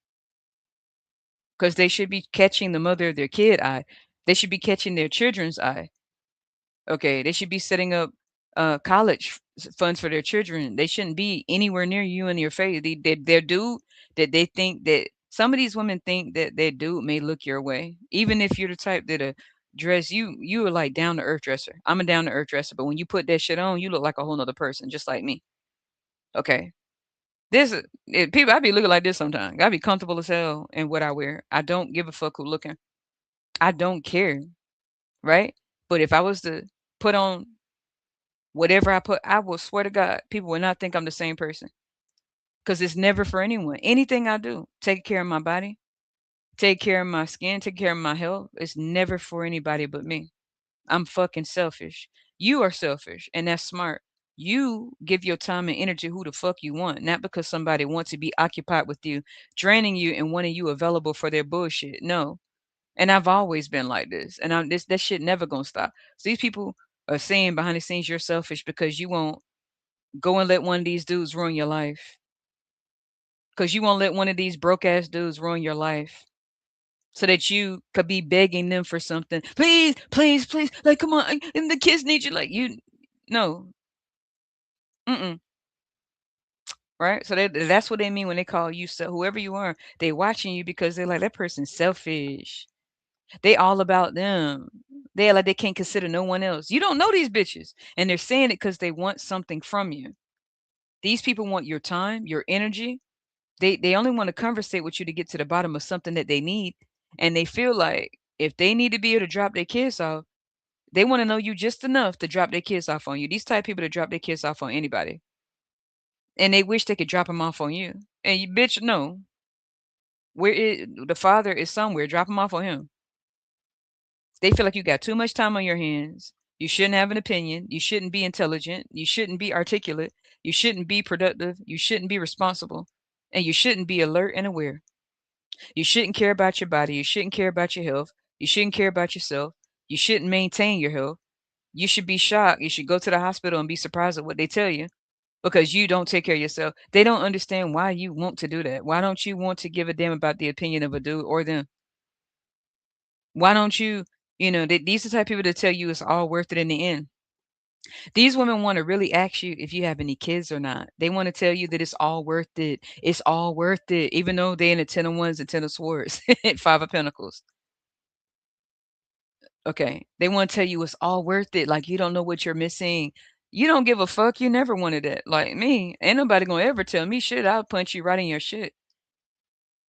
because they should be catching the mother of their kid eye. They should be catching their children's eye. Okay, they should be setting up college funds for their children. They shouldn't be anywhere near you in your face. Their dude that they think that some of these women think that their dude may look your way, even if you're the type that dress you. You are like down to earth dresser. I'm a down to earth dresser, but when you put that shit on, you look like a whole nother person, just like me. Okay, people. I be looking like this sometimes. I be comfortable as hell in what I wear. I don't give a fuck who looking. I don't care, right? But if I was to put on whatever I put, I will swear to God, people will not think I'm the same person because it's never for anyone. Anything I do, take care of my body, take care of my skin, take care of my health. It's never for anybody but me. I'm fucking selfish. You are selfish, and that's smart. You give your time and energy who the fuck you want, not because somebody wants to be occupied with you, draining you and wanting you available for their bullshit. No. And I've always been like this. And I'm this that shit never gonna stop. So these people are saying behind the scenes you're selfish because you won't go and let one of these dudes ruin your life. Because you won't let one of these broke ass dudes ruin your life. So that you could be begging them for something. Please, please, please. Like, come on. And the kids need you. Like, you, no. Mm-mm. Right? So that's what they mean when they call you, so whoever you are, they watching you because they're like, that person's selfish. They all about them. They like they can't consider no one else. You don't know these bitches. And they're saying it because they want something from you. These people want your time, your energy. They only want to conversate with you to get to the bottom of something that they need. And they feel like if they need to be able to drop their kids off, they want to know you just enough to drop their kids off on you. These type of people to drop their kids off on anybody. And they wish they could drop them off on you. And you bitch, no. The father is somewhere. Drop him off on him. They feel like you got too much time on your hands. You shouldn't have an opinion. You shouldn't be intelligent. You shouldn't be articulate. You shouldn't be productive. You shouldn't be responsible. And you shouldn't be alert and aware. You shouldn't care about your body. You shouldn't care about your health. You shouldn't care about yourself. You shouldn't maintain your health. You should be shocked. You should go to the hospital and be surprised at what they tell you because you don't take care of yourself. They don't understand why you want to do that. Why don't you want to give a damn about the opinion of a dude or them? Why don't you, these are the type of people that tell you it's all worth it in the end. These women want to really ask you if you have any kids or not. They want to tell you that it's all worth it. It's all worth it, even though they're in the 10 of wands and 10 of swords, 5 of pentacles. Okay. They want to tell you it's all worth it. Like you don't know what you're missing. You don't give a fuck. You never wanted that. Like me, ain't nobody gonna ever tell me shit. I'll punch you right in your shit.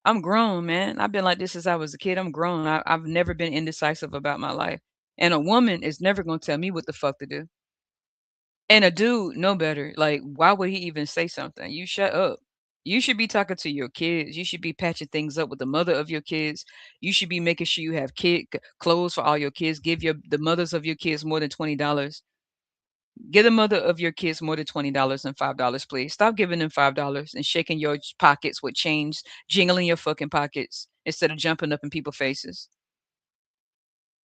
I'm grown, man. I've been like this since I was a kid. I'm grown. I've never been indecisive about my life. And a woman is never gonna tell me what the fuck to do. And a dude know better. Like, why would he even say something? You shut up. You should be talking to your kids. You should be patching things up with the mother of your kids. You should be making sure you have clothes for all your kids. Give the mothers of your kids more than $20. Give the mother of your kids more than $20 and $5, please. Stop giving them $5 and shaking your pockets with change, jingling your fucking pockets instead of jumping up in people's faces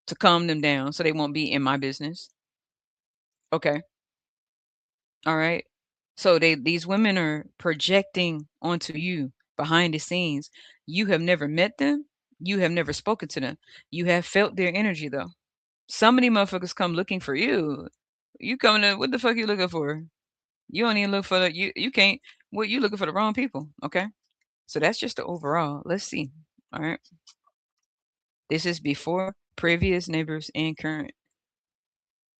to calm them down so they won't be in my business. Okay. All right. So these women are projecting onto you behind the scenes. You have never met them. You have never spoken to them. You have felt their energy though. Some of these motherfuckers come looking for you. You coming to what the fuck you looking for? You don't even look for you can't what you looking for the wrong people. Okay. So that's just the overall. Let's see. All right. This is before previous neighbors and current.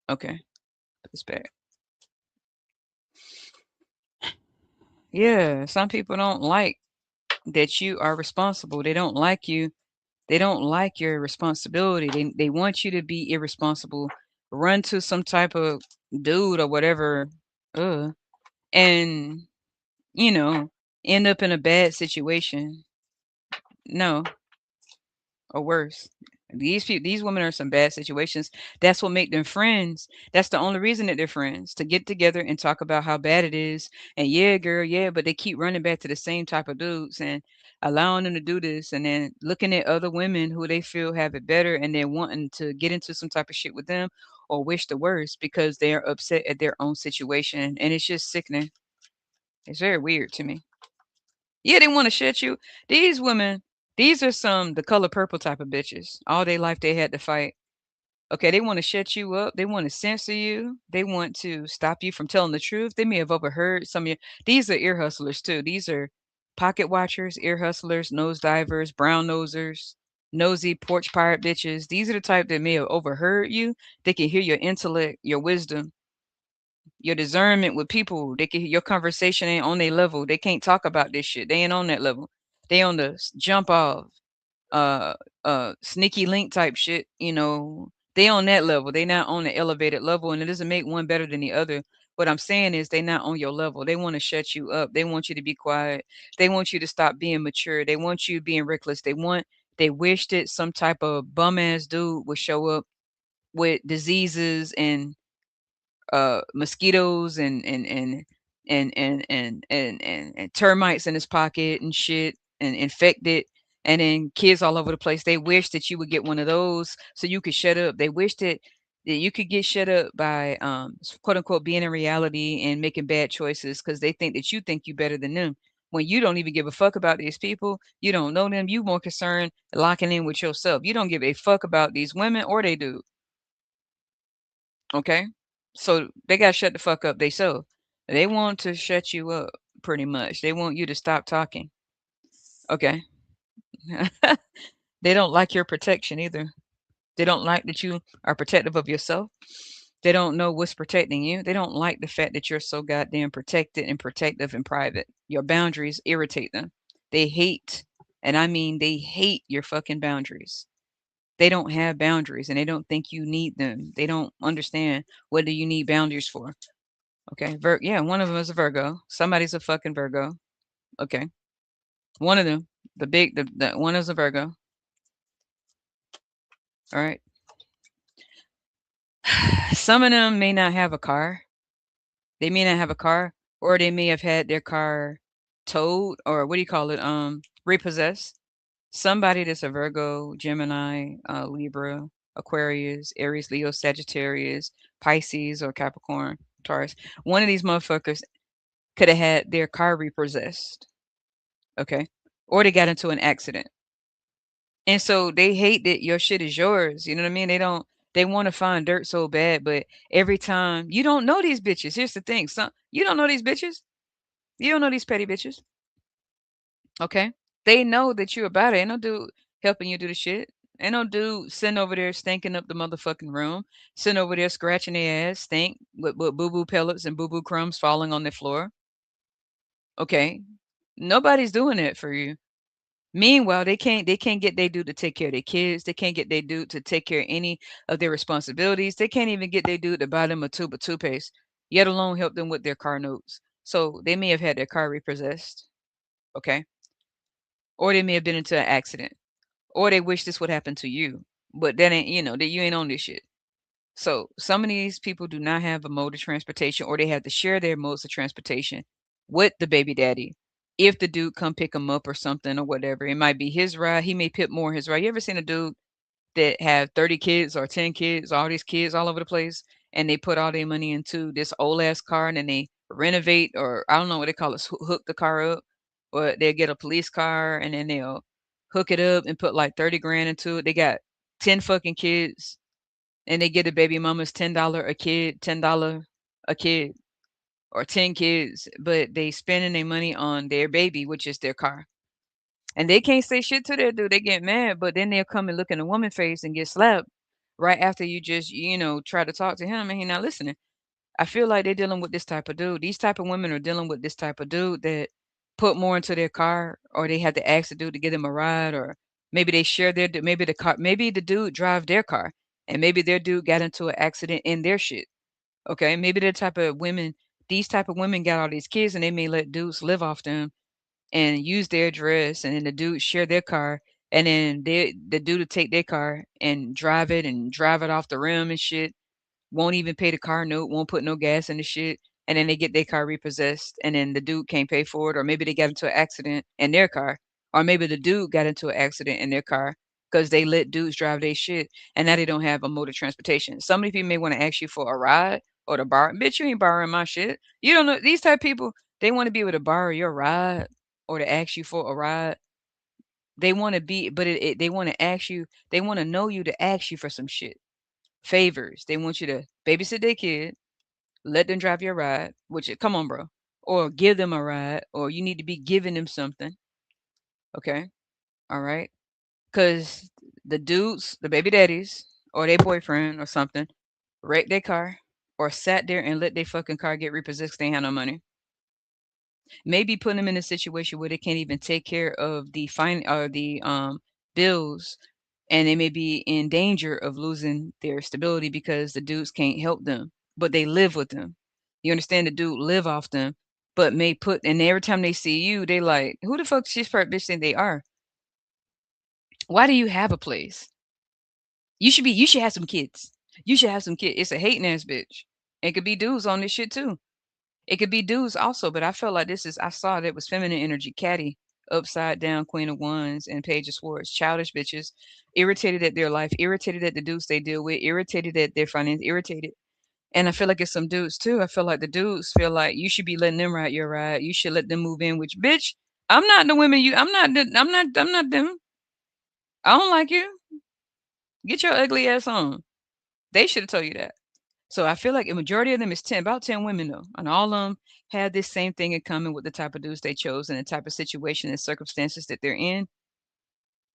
Okay. Put this back. Yeah. Some people don't like that you are responsible. They don't like you. They don't like your responsibility. They want you to be irresponsible, run to some type of dude or whatever, and you know end up in a bad situation. No, or worse. These women are in some bad situations. That's what make them friends. That's the only reason that they're friends, to get together and talk about how bad it is. And yeah, girl, yeah, but they keep running back to the same type of dudes and allowing them to do this, and then looking at other women who they feel have it better, and then wanting to get into some type of shit with them or wish the worst because they are upset at their own situation. And it's just sickening. It's very weird to me. Yeah, they want to shut you. These women, these are some the color purple type of bitches. All their life they had to fight. Okay, they want to shut you up. They want to censor you. They want to stop you from telling the truth. They may have overheard some of your. These are ear hustlers too. These are pocket watchers, ear hustlers, nose divers, brown nosers, nosy porch pirate bitches. These are the type that may have overheard you. They can hear your intellect, your wisdom, your discernment with people. They can your conversation ain't on their level. They can't talk about this shit. They ain't on that level. They on the jump off, uh, sneaky link type shit. They on that level. They not on the elevated level, and it doesn't make one better than the other. What I'm saying is they not on your level. They want to shut you up. They want you to be quiet. They want you to stop being mature. They want you being reckless. They want They wish that some type of bum ass dude would show up with diseases and mosquitoes and termites in his pocket and shit and infected and then kids all over the place. They wish that you would get one of those so you could shut up. They wish that you could get shut up by quote unquote being in reality and making bad choices because they think that you think you better than them. When you don't even give a fuck about these people, you don't know them. You more concerned locking in with yourself. You don't give a fuck about these women or they do. Okay? So they gotta shut the fuck up they so. They want to shut you up pretty much. They want you to stop talking. Okay. They don't like your protection either. They don't like that you are protective of yourself. They don't know what's protecting you. They don't like the fact that you're so goddamn protected and protective and private. Your boundaries irritate them. They hate, and I mean they hate your fucking boundaries. They don't have boundaries and they don't think you need them. They don't understand what do you need boundaries for. Okay. Yeah, one of them is a Virgo. Somebody's a fucking Virgo. Okay. One of them, the one is a Virgo. All right. Some of them may not have a car. They may not have a car, or they may have had their car towed, or what do you call it? Repossessed. Somebody that's a Virgo, Gemini, Libra, Aquarius, Aries, Leo, Sagittarius, Pisces, or Capricorn, Taurus. One of these motherfuckers could have had their car repossessed. Okay. Or they got into an accident. And so they hate that your shit is yours. You know what I mean? They want to find dirt so bad, but every time you don't know these bitches. Here's the thing. You don't know these bitches. You don't know these petty bitches. Okay. They know that you about it. Ain't no dude helping you do the shit. Ain't no dude sitting over there stinking up the motherfucking room, sitting over there scratching their ass, stink with boo boo pellets and boo boo crumbs falling on the floor. Okay. Nobody's doing it for you. Meanwhile, they can't get they dude to take care of their kids. They can't get they dude to take care of any of their responsibilities. They can't even get they dude to buy them a tube of toothpaste, yet alone help them with their car notes. So they may have had their car repossessed, okay? Or they may have been into an accident. Or they wish this would happen to you. But that ain't, that you ain't on this shit. So some of these people do not have a mode of transportation or they have to share their modes of transportation with the baby daddy. If the dude come pick him up or something or whatever, it might be his ride. He may put more his ride. You ever seen a dude that have 30 kids or 10 kids, all these kids all over the place, and they put all their money into this old ass car and then they renovate or I don't know what they call it, hook the car up, or they'll get a police car and then they'll hook it up and put like 30 grand into it. They got 10 fucking kids and they get the baby mamas $10 a kid, $10 a kid, or 10 kids, but they spending their money on their baby, which is their car. And they can't say shit to that dude. They get mad, but then they'll come and look in a woman's face and get slapped right after you just, try to talk to him and he not listening. I feel like they're dealing with this type of dude. These type of women are dealing with this type of dude that put more into their car, or they had to ask the dude to give them a ride, or maybe they share maybe the car, maybe the dude drive their car, and maybe their dude got into an accident in their shit. Okay, maybe the type of women, these type of women got all these kids, and they may let dudes live off them and use their address, and then the dude share their car, and then the dude will take their car and drive it off the rim and shit, won't even pay the car note, won't put no gas in the shit, and then they get their car repossessed, and then the dude can't pay for it, or maybe they got into an accident in their car, or maybe the dude got into an accident in their car because they let dudes drive their shit, and now they don't have a mode of transportation. Some of you may want to ask you for a ride or to borrow. Bitch, you ain't borrowing my shit. You don't know these type of people. They want to be able to borrow your ride or to ask you for a ride. They want to be, but they want to ask you. They want to know you to ask you for some shit favors. They want you to babysit their kid, let them drive your ride, come on, bro. Or give them a ride, or you need to be giving them something. Okay. All right. Because the dudes, the baby daddies, or their boyfriend or something, wrecked their car or sat there and let their fucking car get repossessed. They ain't had no money. Maybe put them in a situation where they can't even take care of the fine or the bills, and they may be in danger of losing their stability because the dudes can't help them, but they live with them. You understand? The dude live off them, but may put and every time they see you, they like, who the fuck this part bitch think they are? Why do you have a place? You should have some kids. You should have some kids. It's a hating ass bitch. It could be dudes on this shit too. It could be dudes also, but I felt like I saw that it was feminine energy, catty, upside down, Queen of Wands, and Page of Swords, childish bitches, irritated at their life, irritated at the dudes they deal with, irritated at their finance, irritated. And I feel like it's some dudes too. I feel like the dudes feel like you should be letting them ride your ride. You should let them move in, which bitch, I'm not the women you I'm not them. I don't like you. Get your ugly ass on. They should have told you that. So I feel like a majority of them is 10, about 10 women though, and all of them had this same thing in common with the type of dudes they chose and the type of situation and circumstances that they're in.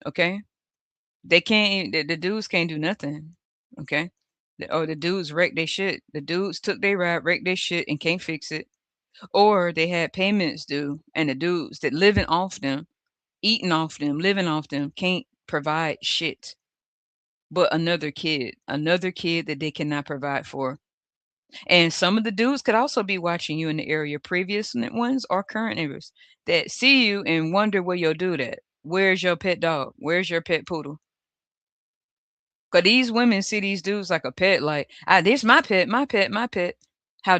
Okay, they can't. The dudes can't do nothing. Okay, or the dudes wrecked their shit. The dudes took their ride, wrecked their shit, and can't fix it. Or they had payments due, and the dudes that living off them, eating off them, living off them, can't provide shit. But another kid that they cannot provide for. And some of the dudes could also be watching you in the area, previous ones or current neighbors that see you and wonder where your dude at. Where's your pet dog? Where's your pet poodle? Cause these women see these dudes like a pet, like, ah, this my pet, my pet, my pet. How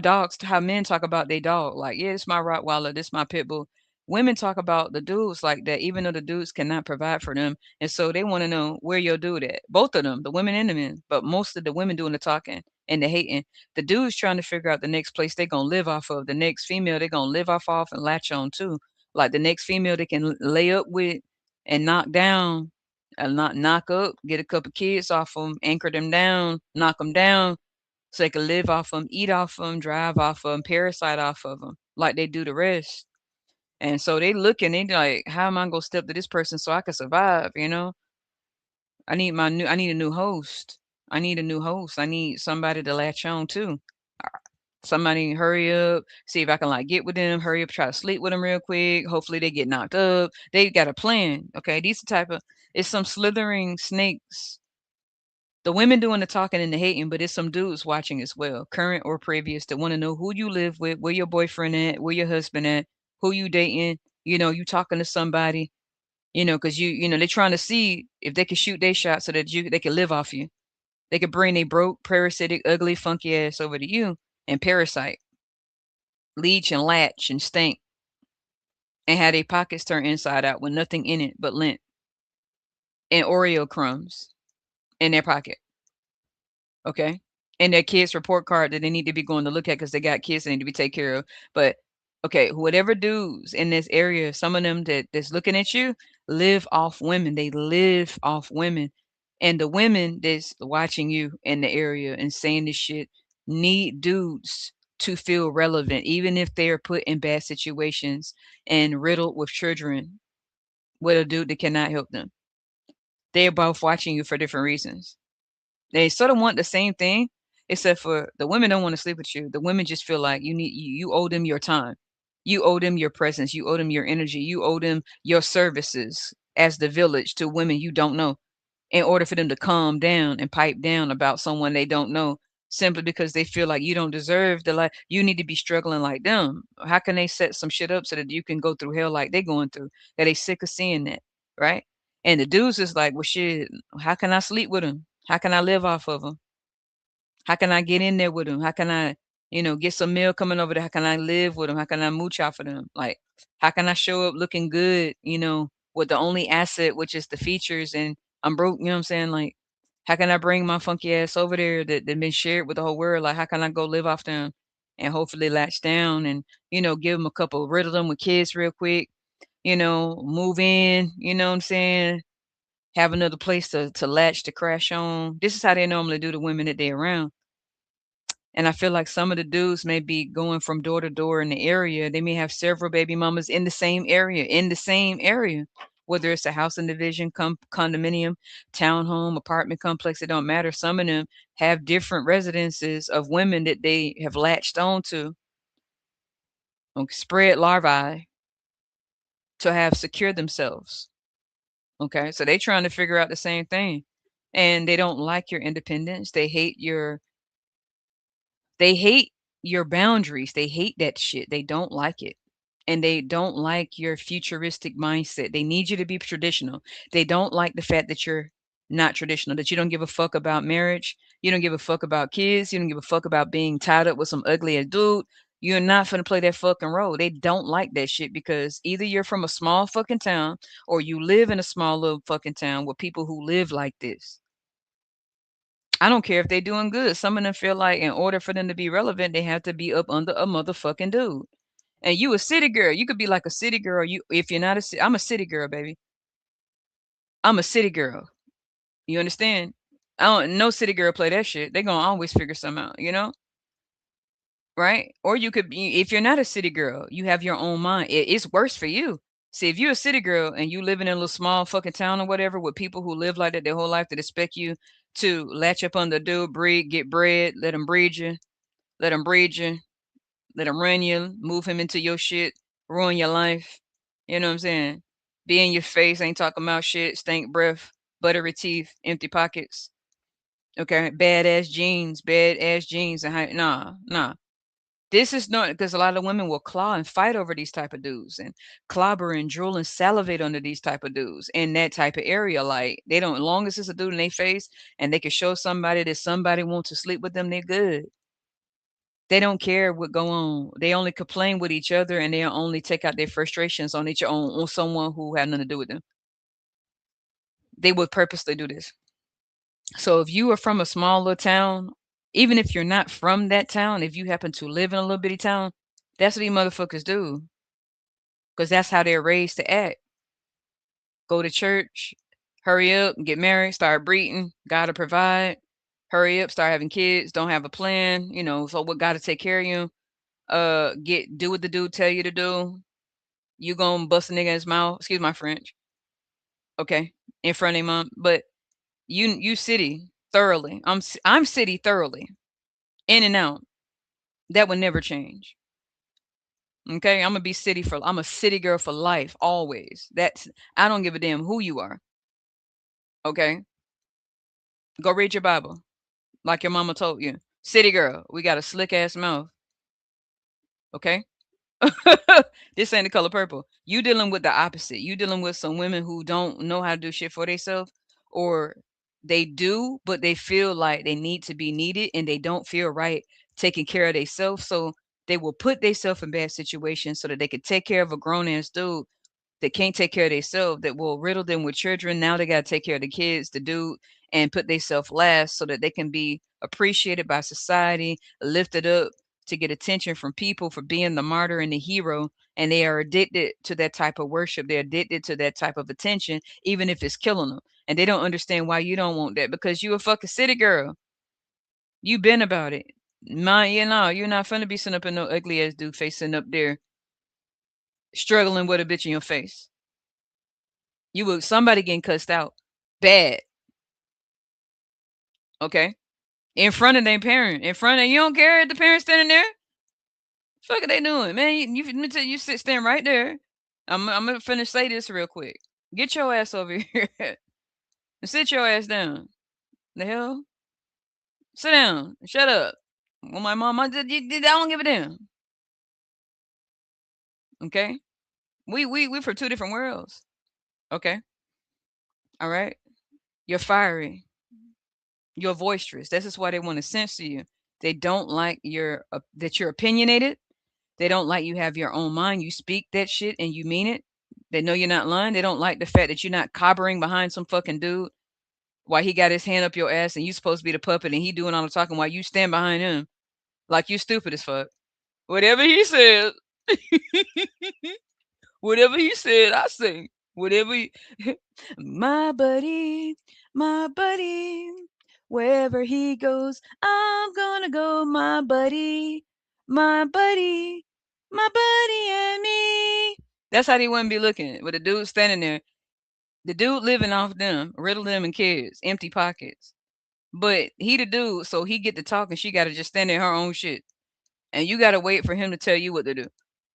men talk about their dog, like, yeah, this my Rottweiler, this my pit bull. Women talk about the dudes like that, even though the dudes cannot provide for them, and so they want to know where your dude at. Both of them, the women and the men, but most of the women doing the talking and the hating. The dudes trying to figure out the next place they gonna live off of, the next female they gonna live off and latch on to, like the next female they can lay up with and knock down not knock up, get a couple kids off them, anchor them down, knock them down, so they can live off them, eat off them, drive off them, parasite off of them, like they do the rest. And so they looking, they like, how am I gonna step to this person so I can survive? You know, I need a new host. I need a new host. I need somebody to latch on to. Somebody hurry up, see if I can like get with them, hurry up, try to sleep with them real quick. Hopefully they get knocked up. They got a plan. Okay. These the type of it's some slithering snakes. The women doing the talking and the hating, but it's some dudes watching as well, current or previous, that want to know who you live with, where your boyfriend at, where your husband at, who you dating. You know, you talking to somebody, because they're trying to see if they can shoot their shot so that they can live off you. They could bring a broke, parasitic, ugly, funky ass over to you and parasite, leech and latch and stink, and have their pockets turned inside out with nothing in it but lint and Oreo crumbs in their pocket. Okay. And their kids' report card that they need to be going to look at because they got kids that need to be taken care of. But okay, whatever dudes in this area, some of them that's looking at you live off women. They live off women. And the women that's watching you in the area and saying this shit need dudes to feel relevant, even if they are put in bad situations and riddled with children with a dude that cannot help them. They're both watching you for different reasons. They sort of want the same thing, except for the women don't want to sleep with you. The women just feel like you owe them your time. You owe them your presence. You owe them your energy. You owe them your services as the village to women you don't know in order for them to calm down and pipe down about someone they don't know simply because they feel like you don't deserve the life. You need to be struggling like them. How can they set some shit up so that you can go through hell like they going through? That they sick of seeing that, right? And the dudes is like, well, shit, how can I sleep with them? How can I live off of them? How can I get in there with them? How can I, get some meal coming over there? How can I live with them? How can I mooch off of them? Like, how can I show up looking good, with the only asset, which is the features, and I'm broke, you know what I'm saying? Like, how can I bring my funky ass over there that been shared with the whole world? Like, how can I go live off them and hopefully latch down and, give them a couple, riddle them with kids real quick, move in, you know what I'm saying? Have another place to latch to crash on. This is how they normally do the women that they around. And I feel like some of the dudes may be going from door to door in the area. They may have several baby mamas in the same area, whether it's a housing division, condominium, townhome, apartment complex, it don't matter. Some of them have different residences of women that they have latched onto, spread larvae to have secured themselves. Okay, so they trying to figure out the same thing, and they don't like your independence. They hate your boundaries. They hate that shit. They don't like it. and they don't like your futuristic mindset. They need you to be traditional. They don't like the fact that you're not traditional, that you don't give a fuck about marriage. You don't give a fuck about kids. You don't give a fuck about being tied up with some ugly ass dude. You're not finna play that fucking role. They don't like that shit because either you're from a small fucking town or you live in a small little fucking town with people who live like this. I don't care if they're doing good. Some of them feel like in order for them to be relevant, they have to be up under a motherfucking dude. And you a city girl. You could be like a city girl. You if you're not I'm a city girl, baby. I'm a city girl. You understand? I don't no city girl play that shit. They gonna always figure something out, you know? Right? Or you could be if you're not a city girl, you have your own mind. It's worse for you. See, if you're a city girl and you live in a little small fucking town or whatever with people who live like that their whole life that expect you to latch up on the dude, breed, get bread, let them breed you, let them breed you, let him run you, move him into your shit, ruin your life. You know what I'm saying? Be in your face, ain't talking about shit, stink breath, buttery teeth, empty pockets. Okay, bad ass jeans, and nah, nah. This is not because a lot of women will claw and fight over these type of dudes and clobber and drool and salivate under these type of dudes in that type of area. Like they don't, long as it's a dude in their face and they can show somebody that somebody wants to sleep with them, they're good. They don't care what go on. They only complain with each other and they only take out their frustrations on each on someone who had nothing to do with them. They would purposely do this. So if you are from a small little town, even if you're not from that town, if you happen to live in a little bitty town, that's what these motherfuckers do. Because that's how they're raised to act. Go to church, hurry up, get married, start breeding, gotta provide, hurry up, start having kids, don't have a plan, you know, so what gotta take care of you. Get do what the dude tell you to do. You gonna bust a nigga in his mouth, excuse my French, okay, in front of him, mom. But you city thoroughly. I'm city thoroughly, in and out. That would never change. Okay, I'm a city girl for life, always. That's I don't give a damn who you are. Okay, go read your Bible, like your mama told you. City girl, we got a slick ass mouth. Okay, this ain't the color purple. You dealing with the opposite. You dealing with some women who don't know how to do shit for themselves, or they do, but they feel like they need to be needed, and they don't feel right taking care of themselves. So they will put themselves in bad situations so that they could take care of a grown ass dude that can't take care of themselves, that will riddle them with children. Now they got to take care of the kids, the dude, and put themselves last so that they can be appreciated by society, lifted up to get attention from people for being the martyr and the hero. And they are addicted to that type of worship. They're addicted to that type of attention, even if it's killing them. And they don't understand why you don't want that because you a fucking city girl. You been about it. You know, you're not finna be sitting up in no ugly ass dude facing up there struggling with a bitch in your face. You will somebody getting cussed out bad, okay? In front of their parent, in front of you don't care if the parent standing there. Fuck are they doing, man? You sit stand right there. I'm gonna finish say this real quick. Get your ass over here and sit your ass down. The hell, sit down. Shut up. Well, my mom, I don't give a damn. Okay, we for two different worlds. Okay, all right. You're fiery. You're boisterous. This is why they want to censor you. They don't like that you're opinionated. They don't like you have your own mind. You speak that shit and you mean it. They know you're not lying. They don't like the fact that you're not cobbering behind some fucking dude while he got his hand up your ass and you supposed to be the puppet and he doing all the talking while you stand behind him like you stupid as fuck. Whatever he said, whatever he said, I say. Whatever he, my buddy, my buddy, wherever he goes, I'm gonna go, my buddy, my buddy, my buddy and me. That's how they wouldn't be looking with the dude standing there. The dude living off them, riddle them and kids, empty pockets. But he the dude, so he get to talk and she gotta just stand in her own shit. And you gotta wait for him to tell you what to do.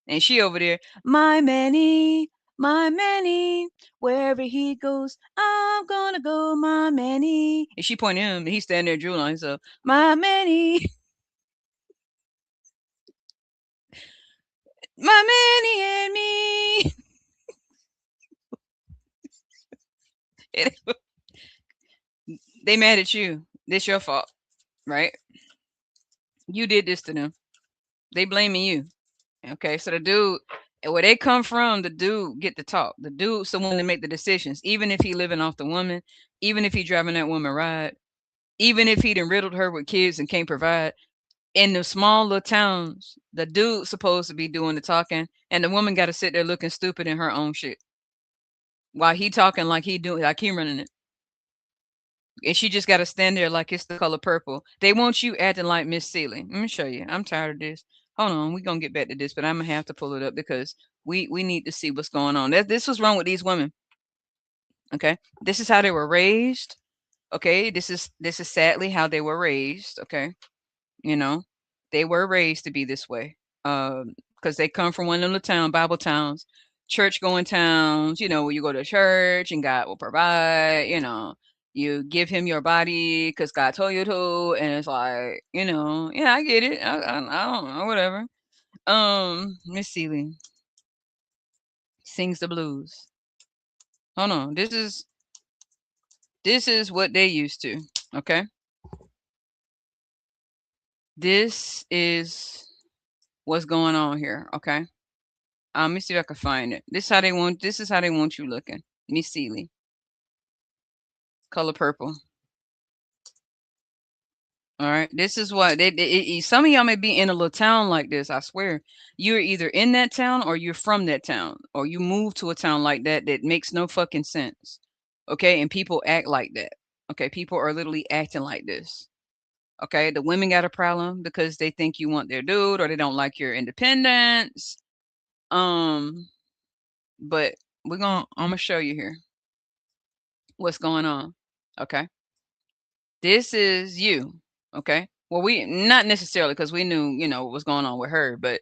And she over there, my Manny, wherever he goes, I'm gonna go, my Manny. And she pointing at him, and he's standing there drooling on himself, my Manny. My manny and me. They mad at you. This your fault, right? You did this to them. They blaming you. Okay, so the dude, and where they come from, the dude get to talk. The dude's the one to make the decisions, even if he living off the woman, even if he driving that woman ride, even if he done riddled her with kids and can't provide. In the small little towns, the dude's supposed to be doing the talking, and the woman got to sit there looking stupid in her own shit while he talking like he doing like he running it, and she just got to stand there like it's the color purple. They want you acting like Miss Sealy. Let me show you. I'm tired of this. Hold on, we gonna get back to this, but I'm gonna have to pull it up because we need to see what's going on. This was wrong with these women. Okay, this is how they were raised. Okay, this is sadly how they were raised. Okay, you know, they were raised to be this way. Because they come from one of them little town, Bible towns, church going towns, where you go to church and God will provide, you give him your body because God told you to. And it's like, yeah, I get it. I don't know, whatever. Miss Seeley sings the blues. Hold on. This is what they used to. Okay. This is what's going on here. Okay. Let me see if I can find it. This is how they want you looking. Miss Seeley. Color purple. All right. This is what some of y'all may be in a little town like this. I swear. You're either in that town or you're from that town. Or you move to a town like that makes no fucking sense. Okay. And people act like that. Okay. People are literally acting like this. Okay. The women got a problem because they think you want their dude or they don't like your independence. Um, but I'm gonna show you here what's going on. Okay. This is you. Okay. Well, we not necessarily because we knew, what was going on with her, but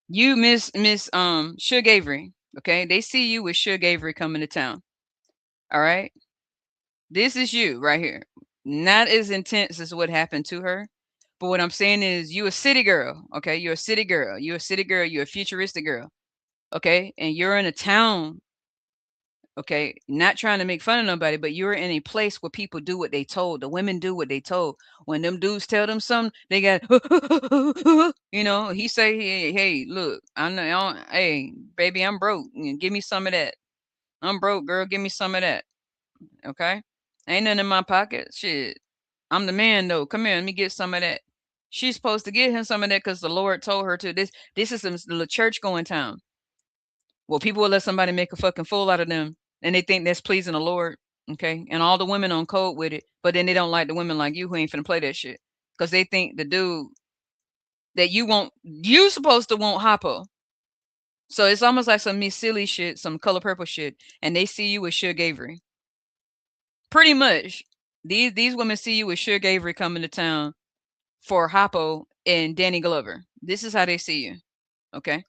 you, Miss Suge Avery. Okay. They see you with Suge Avery coming to town. All right. This is you right here. Not as intense as what happened to her. But what I'm saying is you a city girl. Okay. You're a city girl. You're a city girl. You're a futuristic girl. Okay. And you're in a town. Okay, not trying to make fun of nobody, but you're in a place where people do what they told. The women do what they told. When them dudes tell them something, they got, he say, hey, look, I know, hey, baby, I'm broke. Give me some of that. I'm broke, girl. Give me some of that. Okay, ain't nothing in my pocket. Shit, I'm the man though. Come here, let me get some of that. She's supposed to get him some of that because the Lord told her to. This is some little church going town. Well, people will let somebody make a fucking fool out of them, and they think that's pleasing the Lord. Okay, and all the women on code with it, but then they don't like the women like you who ain't finna play that shit because they think the dude that you supposed to want Hoppo. So it's almost like some Miss Silly shit, some color purple shit, and they see you with Suge Avery. Pretty much, these women see you with Suge Avery coming to town for Hoppo and Danny Glover. This is how they see you. Okay,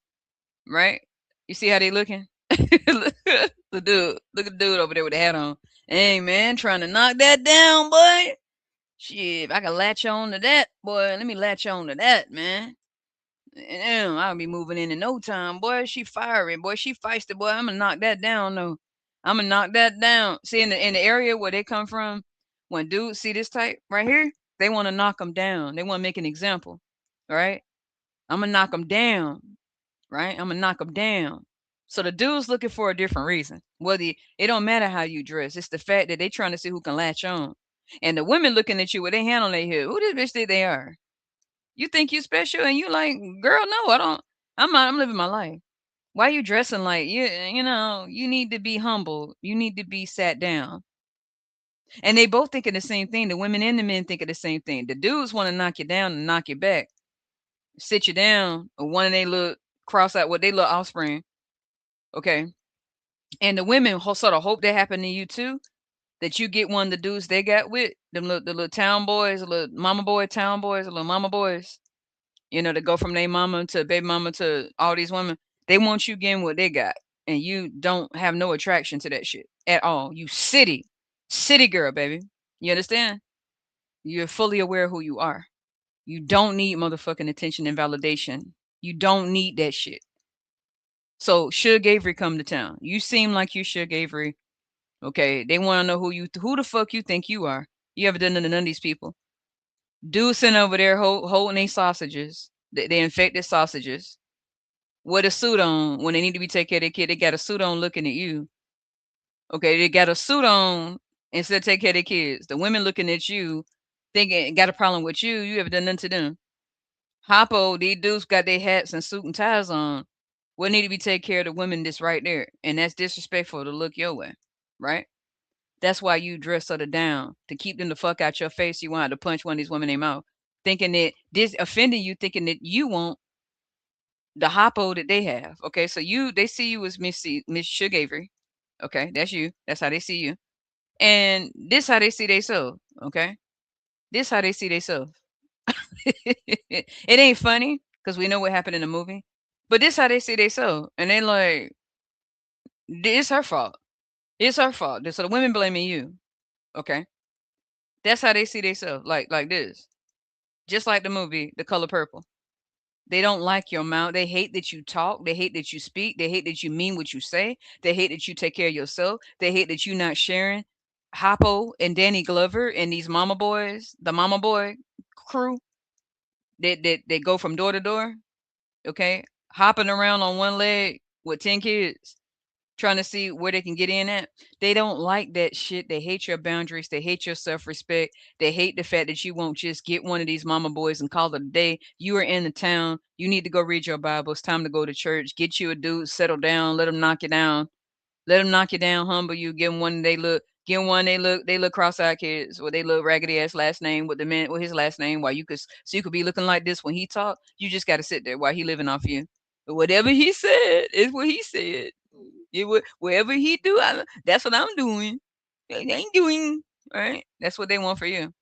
right? You see how they looking? Look at the dude over there with the hat on. Hey man, trying to knock that down, boy. Shit, if I can latch on to that, boy, let me latch on to that, man. Damn, I'll be moving in no time, boy. She fiery, boy. She feisty, boy. I'm gonna knock that down, though. I'm gonna knock that down. See, in the area where they come from, when dudes see this type right here, they want to knock them down. They want to make an example, right? I'm gonna knock them down, right? I'm gonna knock them down. So the dude's looking for a different reason. It don't matter how you dress. It's the fact that they trying to see who can latch on. And the women looking at you with their hand on their hip. Who this bitch think they are? You think you special and you like, girl, no, I don't. I'm not, I'm living my life. Why you dressing like you need to be humble. You need to be sat down. And they both thinking the same thing. The women and the men thinking the same thing. The dudes want to knock you down and knock you back, sit you down, or one of they look cross out what they look offspring. Okay. And the women sort of hope that happen to you too. That you get one of the dudes they got with them, the little town boys, the little mama boy town boys, the little mama boys. To go from their mama to baby mama to all these women. They want you getting what they got, and you don't have no attraction to that shit at all. You city girl, baby. You understand? You're fully aware of who you are. You don't need motherfucking attention and validation. You don't need that shit. So Suge Avery come to town. You seem like you Suge Avery. Okay, they want to know who the fuck you think you are. You ever done none of these people? Dude sitting over there holding these sausages. They infected sausages with a suit on when they need to be taking care of their kid. They got a suit on looking at you. Okay, they got a suit on instead of taking care of their kids. The women looking at you, thinking got a problem with you. You ever done nothing to them? Hoppo, these dudes got their hats and suit and ties on. We need to be taking care of the women that's right there. And that's disrespectful to look your way. Right? That's why you dress her down. To keep them the fuck out your face, you want to punch one of these women in their mouth. Thinking that this offending you, thinking that you want the hoppo that they have. Okay, so they see you as Miss Suge Avery. Okay, that's you. That's how they see you. And this how they see themselves. Okay, this how they see themselves. It ain't funny because we know what happened in the movie, but this how they see themselves, and they like it's her fault. It's her fault. So the women blaming you. Okay, that's how they see themselves. Like this, just like the movie The Color Purple. They don't like your mouth. They hate that you talk. They hate that you speak. They hate that you mean what you say. They hate that you take care of yourself. They hate that you not sharing. Hoppo and Danny Glover and these mama boys, the mama boy crew that go from door to door, okay, hopping around on one leg with 10 kids, trying to see where they can get in at. They don't like that shit. They hate your boundaries. They hate your self respect. They hate the fact that you won't just get one of these mama boys and call it a day. You are in the town. You need to go read your Bible. It's time to go to church. Get you a dude, settle down, let him knock you down. Let them knock you down, humble you. Give them one they look. Give them one they look cross-eyed kids with they look raggedy ass last name with the man with his last name. While you could so you could be looking like this when he talk. You just got to sit there while he living off you. But whatever he said is what he said. It would whatever he do, that's what I'm doing. They ain't doing right. That's what they want for you,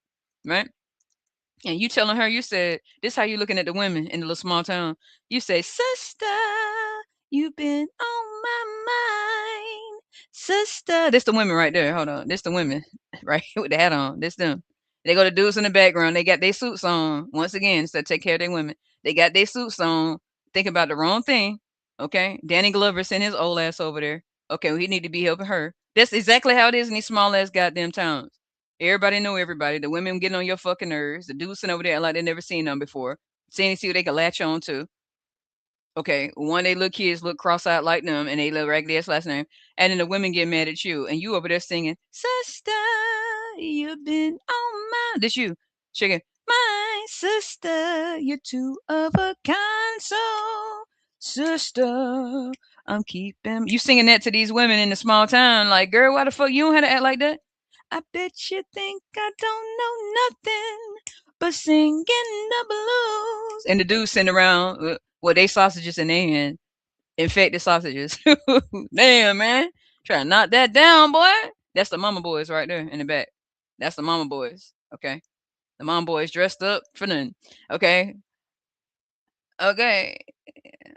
right? And you telling her, you said, this how you looking at the women in the little small town. You say, sister, you've been on my mind. Sister. This the women right there. Hold on. This the women, right? With the hat on. This them. They go to dudes in the background. They got their suits on. Once again, so take care of their women. They got their suits on. Thinking about the wrong thing. Okay. Danny Glover sent his old ass over there. Okay, well, he need to be helping her. That's exactly how it is in these small ass goddamn towns. Everybody know everybody. The women getting on your fucking nerves. The dudes sitting over there like they never seen them before. Seeing to see what they can latch on to. Okay, one they little kids look cross-eyed like them, and they look raggedy ass last name. And then the women get mad at you, and you over there singing, "Sister, you've been on my." This you, shaking, "My sister, you're two of a kind, so sister, I'm keeping." You singing that to these women in the small town, like, girl, why the fuck you don't have to act like that? I bet you think I don't know nothing but singing the blues. And the dudes sitting around with they sausages in their hand, infected sausages. Damn, man. Try to knock that down, boy. That's the mama boys right there in the back. That's the mama boys. Okay. The mama boys dressed up for nothing. Okay. Okay.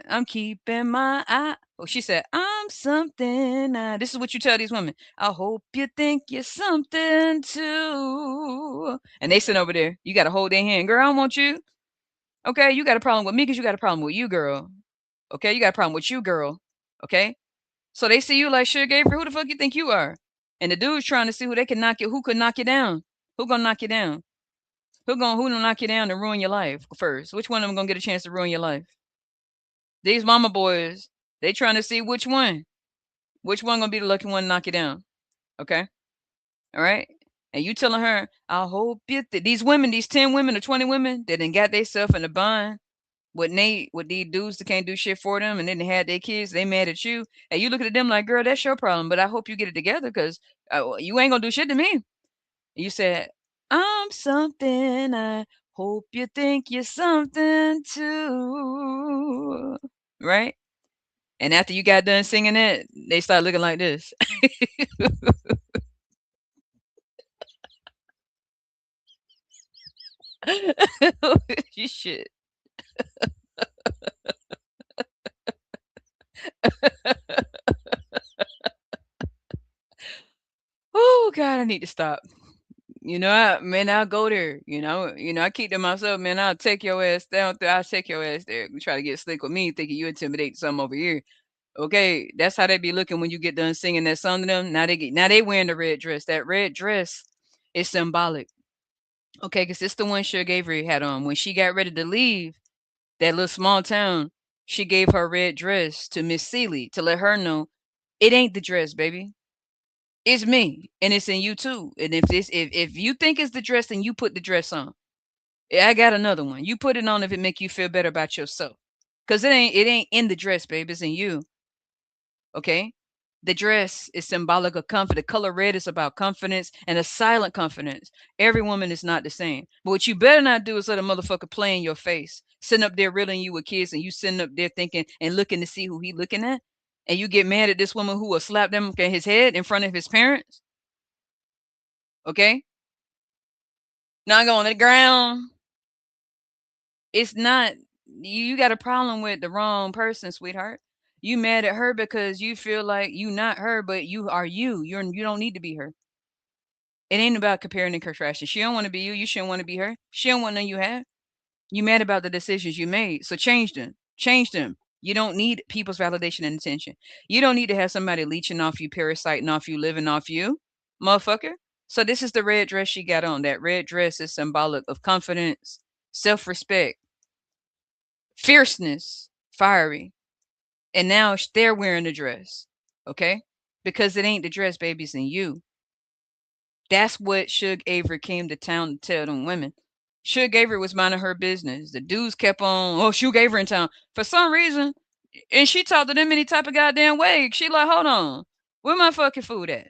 I'm keeping my eye. Oh, she said, I'm something. This is what you tell these women. I hope you think you're something too. And they sit over there. You got to hold their hand. Girl, I don't want you. Okay. You got a problem with me because you got a problem with you, girl. Okay. You got a problem with you, girl. Okay. So they see you like Suge Avery. Who the fuck you think you are? And the dude's trying to see who they can knock you. Who could knock you down? Who gonna knock you down? Who gonna knock you down and ruin your life first? Which one of them gonna get a chance to ruin your life? These mama boys, they trying to see which one gonna be the lucky one to knock you down. Okay, all right. And you telling her, I hope you these women, these 10 women or 20 women that done got themselves in a bind with these dudes that can't do shit for them, and then they had their kids, they mad at you, and you looking at them like, girl, that's your problem. But I hope you get it together because you ain't gonna do shit to me. You said, I'm something. I hope you think you're something too. Right? And after you got done singing it, they start looking like this. You shit. Oh God, I need to stop. Man, I'll go there. I keep to myself, man. I'll take your ass down there. I'll take your ass there. You try to get slick with me, thinking you intimidate some over here. Okay, that's how they be looking when you get done singing that song to them. Now they wearing the red dress. That red dress is symbolic. Okay, because it's the one Suge Avery had on when she got ready to leave that little small town. She gave her red dress to Miss Seeley to let her know it ain't the dress, baby. It's me, and it's in you too. And if you think it's the dress, then you put the dress on. Yeah, I got another one. You put it on if it make you feel better about yourself. Cause it ain't in the dress, baby. It's in you. Okay? The dress is symbolic of comfort. The color red is about confidence and a silent confidence. Every woman is not the same. But what you better not do is let a motherfucker play in your face. Sitting up there riddling you with kids and you sitting up there thinking and looking to see who he looking at. And you get mad at this woman who will slap them in his head in front of his parents. Okay? Not going to the ground. It's not you got a problem with the wrong person, sweetheart. You mad at her because you feel like you not her, but you are you. You don't need to be her. It ain't about comparing and contrasting. She don't want to be you. You shouldn't want to be her. She don't want none you have. You mad about the decisions you made. So change them. Change them. You don't need people's validation and attention. You don't need to have somebody leeching off you, parasiting off you, living off you, motherfucker. So this is the red dress she got on. That red dress is symbolic of confidence, self-respect, fierceness, fiery. And now they're wearing the dress. Okay? Because it ain't the dress, babies, in you. That's what Suge Avery came to town to tell them women. Suge Avery was minding her business. The dudes kept on, oh, Suge Avery in town. For some reason, and she talked to them any type of goddamn way. She like, hold on. Where my fucking food at?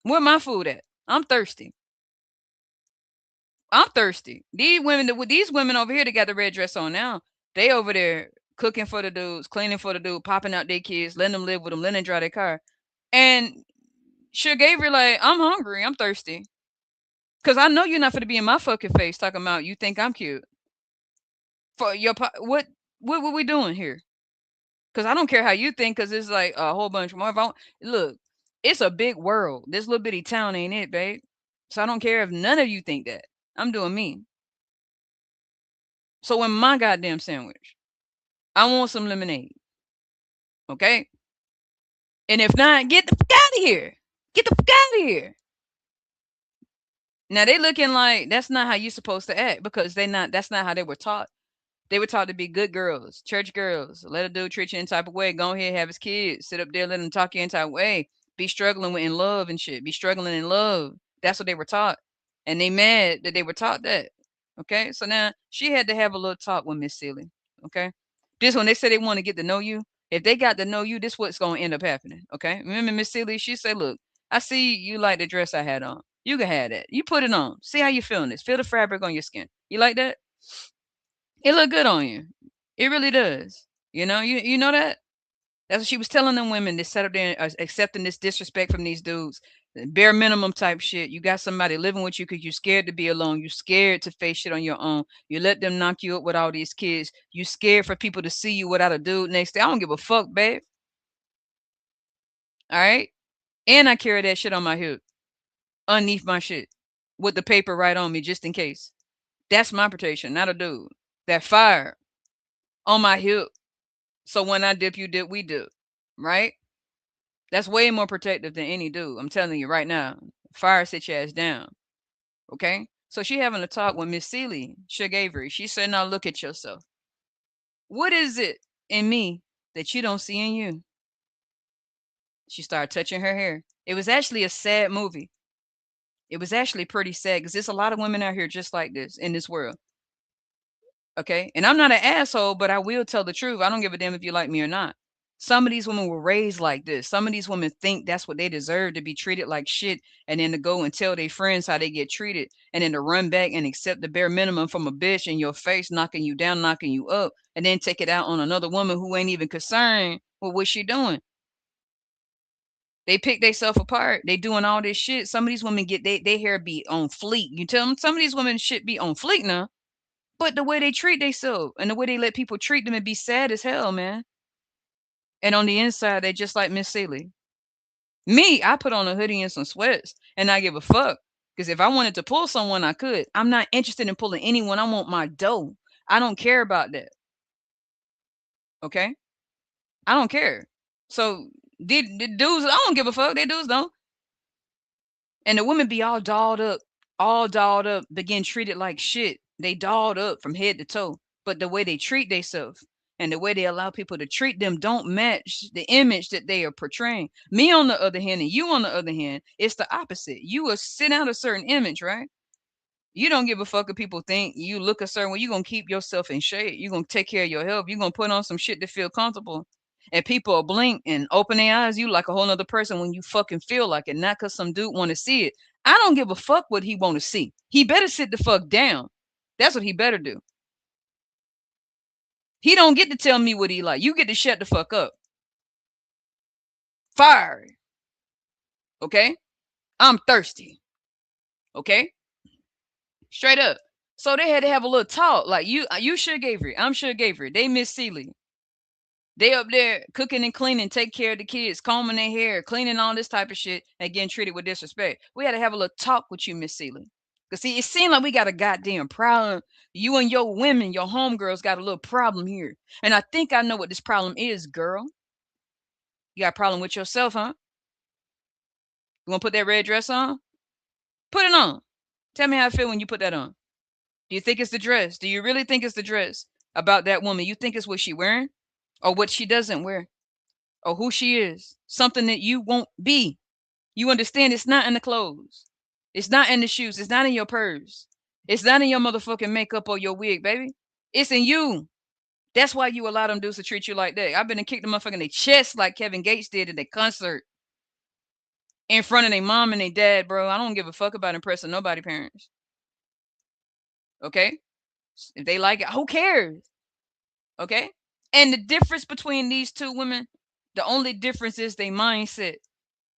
Where my food at? I'm thirsty. I'm thirsty. These women over here that got the red dress on now, they over there cooking for the dudes, cleaning for the dude, popping out their kids, letting them live with them, letting them drive their car. And Suge Avery like, I'm hungry. I'm thirsty. Cause I know you're not gonna be in my fucking face talking about you think I'm cute. For your what we doing here? Cause I don't care how you think, cause it's like a whole bunch more. If I, look, it's a big world. This little bitty town ain't it, babe. So I don't care if none of you think that. I'm doing me. So in my goddamn sandwich, I want some lemonade. Okay? And if not, get the fuck out of here. Get the fuck out of here. Now they looking like that's not how you supposed to act because that's not how they were taught. They were taught to be good girls, church girls. Let a dude treat you any type of way. Go ahead, have his kids. Sit up there, let him talk you any type of way. Be struggling with in love and shit. Be struggling in love. That's what they were taught. And they mad that they were taught that. Okay. So now she had to have a little talk with Miss Seeley. Okay. This when they say they want to get to know you. If they got to know you, this what's gonna end up happening. Okay. Remember Miss Seeley, she said, look, I see you like the dress I had on. You can have that. You put it on. See how you feeling this. Feel the fabric on your skin. You like that? It look good on you. It really does. You know that? That's what she was telling them women that sat up there accepting this disrespect from these dudes. Bare minimum type shit. You got somebody living with you because you're scared to be alone. You're scared to face shit on your own. You let them knock you up with all these kids. You scared for people to see you without a dude next day. I don't give a fuck, babe. All right? And I carry that shit on my hip, underneath my shit, with the paper right on me just in case. That's my protection, not a dude. That fire on my hip. So when I dip, you dip, we dip. Right? That's way more protective than any dude. I'm telling you right now. Fire sit your ass down. Okay? So she having a talk with Miss Seeley, Suge Avery. She said, now look at yourself. What is it in me that you don't see in you? She started touching her hair. It was actually a sad movie. It was actually pretty sad because there's a lot of women out here just like this in this world. Okay? And I'm not an asshole, but I will tell the truth. I don't give a damn if you like me or not. Some of these women were raised like this. Some of these women think that's what they deserve to be treated like shit and then to go and tell their friends how they get treated and then to run back and accept the bare minimum from a bitch in your face, knocking you down, knocking you up, and then take it out on another woman who ain't even concerned with what she doing. They pick themselves apart. They doing all this shit. Some of these women get they hair be on fleek. You tell them some of these women shit be on fleek now. But the way they treat themselves and the way they let people treat them and be sad as hell, man. And on the inside, they just like Miss Seeley. Me, I put on a hoodie and some sweats and I give a fuck. Because if I wanted to pull someone, I could. I'm not interested in pulling anyone. I want my dough. I don't care about that. Okay? I don't care. So the dudes, I don't give a fuck. They dudes don't. And the women be all dolled up, begin treated like shit. They dolled up from head to toe. But the way they treat themselves and the way they allow people to treat them don't match the image that they are portraying. Me, on the other hand, and you, on the other hand, it's the opposite. You will sit out a certain image, right? You don't give a fuck if people think you look a certain way. You're going to keep yourself in shape. You're going to take care of your health. You're going to put on some shit to feel comfortable. And people will blink and open their eyes. You like a whole nother person when you fucking feel like it. Not because some dude want to see it. I don't give a fuck what he want to see. He better sit the fuck down. That's what he better do. He don't get to tell me what he like. You get to shut the fuck up. Fire. Okay? I'm thirsty. Okay? Straight up. So they had to have a little talk. Like you Suge Avery. I'm Suge Avery. They Miss Seeley. They up there cooking and cleaning, take care of the kids, combing their hair, cleaning all this type of shit, and getting treated with disrespect. We had to have a little talk with you, Miss Seeley. Cause see, it seemed like we got a goddamn problem. You and your women, your homegirls, got a little problem here. And I think I know what this problem is, girl. You got a problem with yourself, huh? You wanna put that red dress on? Put it on. Tell me how I feel when you put that on. Do you think it's the dress? Do you really think it's the dress about that woman? You think it's what she wearing? Or what she doesn't wear? Or who she is? Something that you won't be. You understand it's not in the clothes. It's not in the shoes. It's not in your purse. It's not in your motherfucking makeup or your wig, baby. It's in you. That's why you allow them dudes to treat you like that. I've been to kick the motherfucker in their chest like Kevin Gates did at the concert in front of their mom and their dad, bro. I don't give a fuck about impressing nobody parents. Okay? If they like it, who cares? Okay? And the difference between these two women, the only difference is their mindset.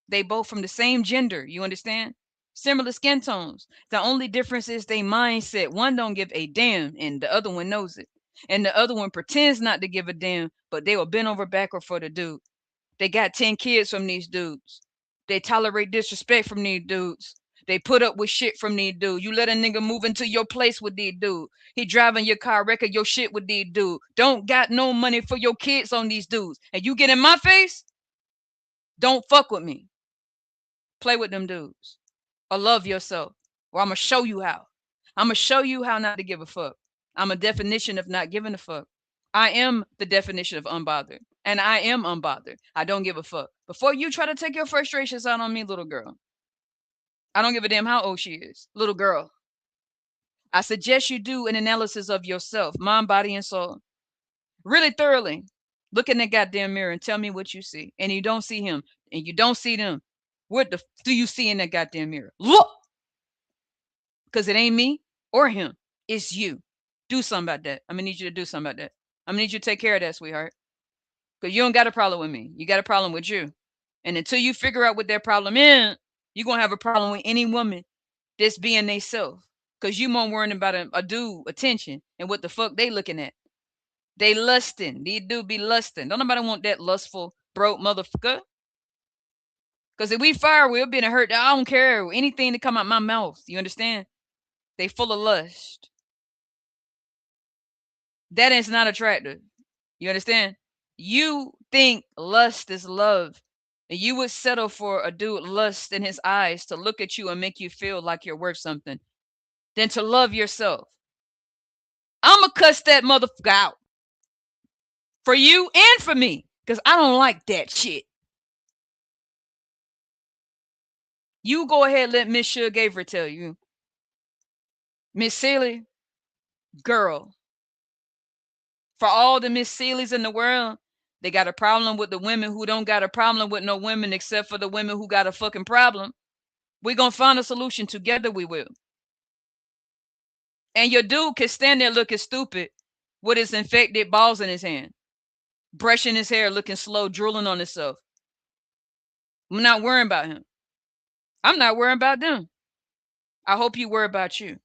They both from the same gender, you understand? Similar skin tones. The only difference is their mindset. One don't give a damn, and the other one knows it. And the other one pretends not to give a damn, but they will bend over backward for the dude. They got 10 kids from these dudes. They tolerate disrespect from these dudes. They put up with shit from these dudes. You let a nigga move into your place with these dudes. He driving your car, wrecking your shit with these dudes. Don't got no money for your kids on these dudes. And you get in my face? Don't fuck with me. Play with them dudes. Or love yourself. Or I'm going to show you how. I'm going to show you how not to give a fuck. I'm a definition of not giving a fuck. I am the definition of unbothered. And I am unbothered. I don't give a fuck. Before you try to take your frustrations out on me, little girl, I don't give a damn how old she is. Little girl, I suggest you do an analysis of yourself, mind, body, and soul. Really thoroughly. Look in that goddamn mirror and tell me what you see. And you don't see him. And you don't see them. What the do you see in that goddamn mirror? Look! Because it ain't me or him. It's you. Do something about that. I'm going to need you to do something about that. I'm going to need you to take care of that, sweetheart. Because you don't got a problem with me. You got a problem with you. And until you figure out what that problem is, you're going to have a problem with any woman that's being they self. Because you more worrying about a dude attention and what the fuck they looking at. They lusting. These dudes be lusting. Don't nobody want that lustful, broke motherfucker. Because if we fire, we'll be in a hurt. I don't care. Anything that come out my mouth. You understand? They full of lust. That is not attractive. You understand? You think lust is love. And you would settle for a dude lust in his eyes to look at you and make you feel like you're worth something than to love yourself. I'ma cuss that motherfucker out. For you and for me. Because I don't like that shit. You go ahead, let Miss Suge Avery tell you. Miss Seeley, girl. For all the Miss Seeleys in the world, they got a problem with the women who don't got a problem with no women except for the women who got a fucking problem. We're going to find a solution together, we will. And your dude can stand there looking stupid with his infected balls in his hand, brushing his hair, looking slow, drooling on himself. I'm not worrying about him. I'm not worrying about them. I hope you worry about you.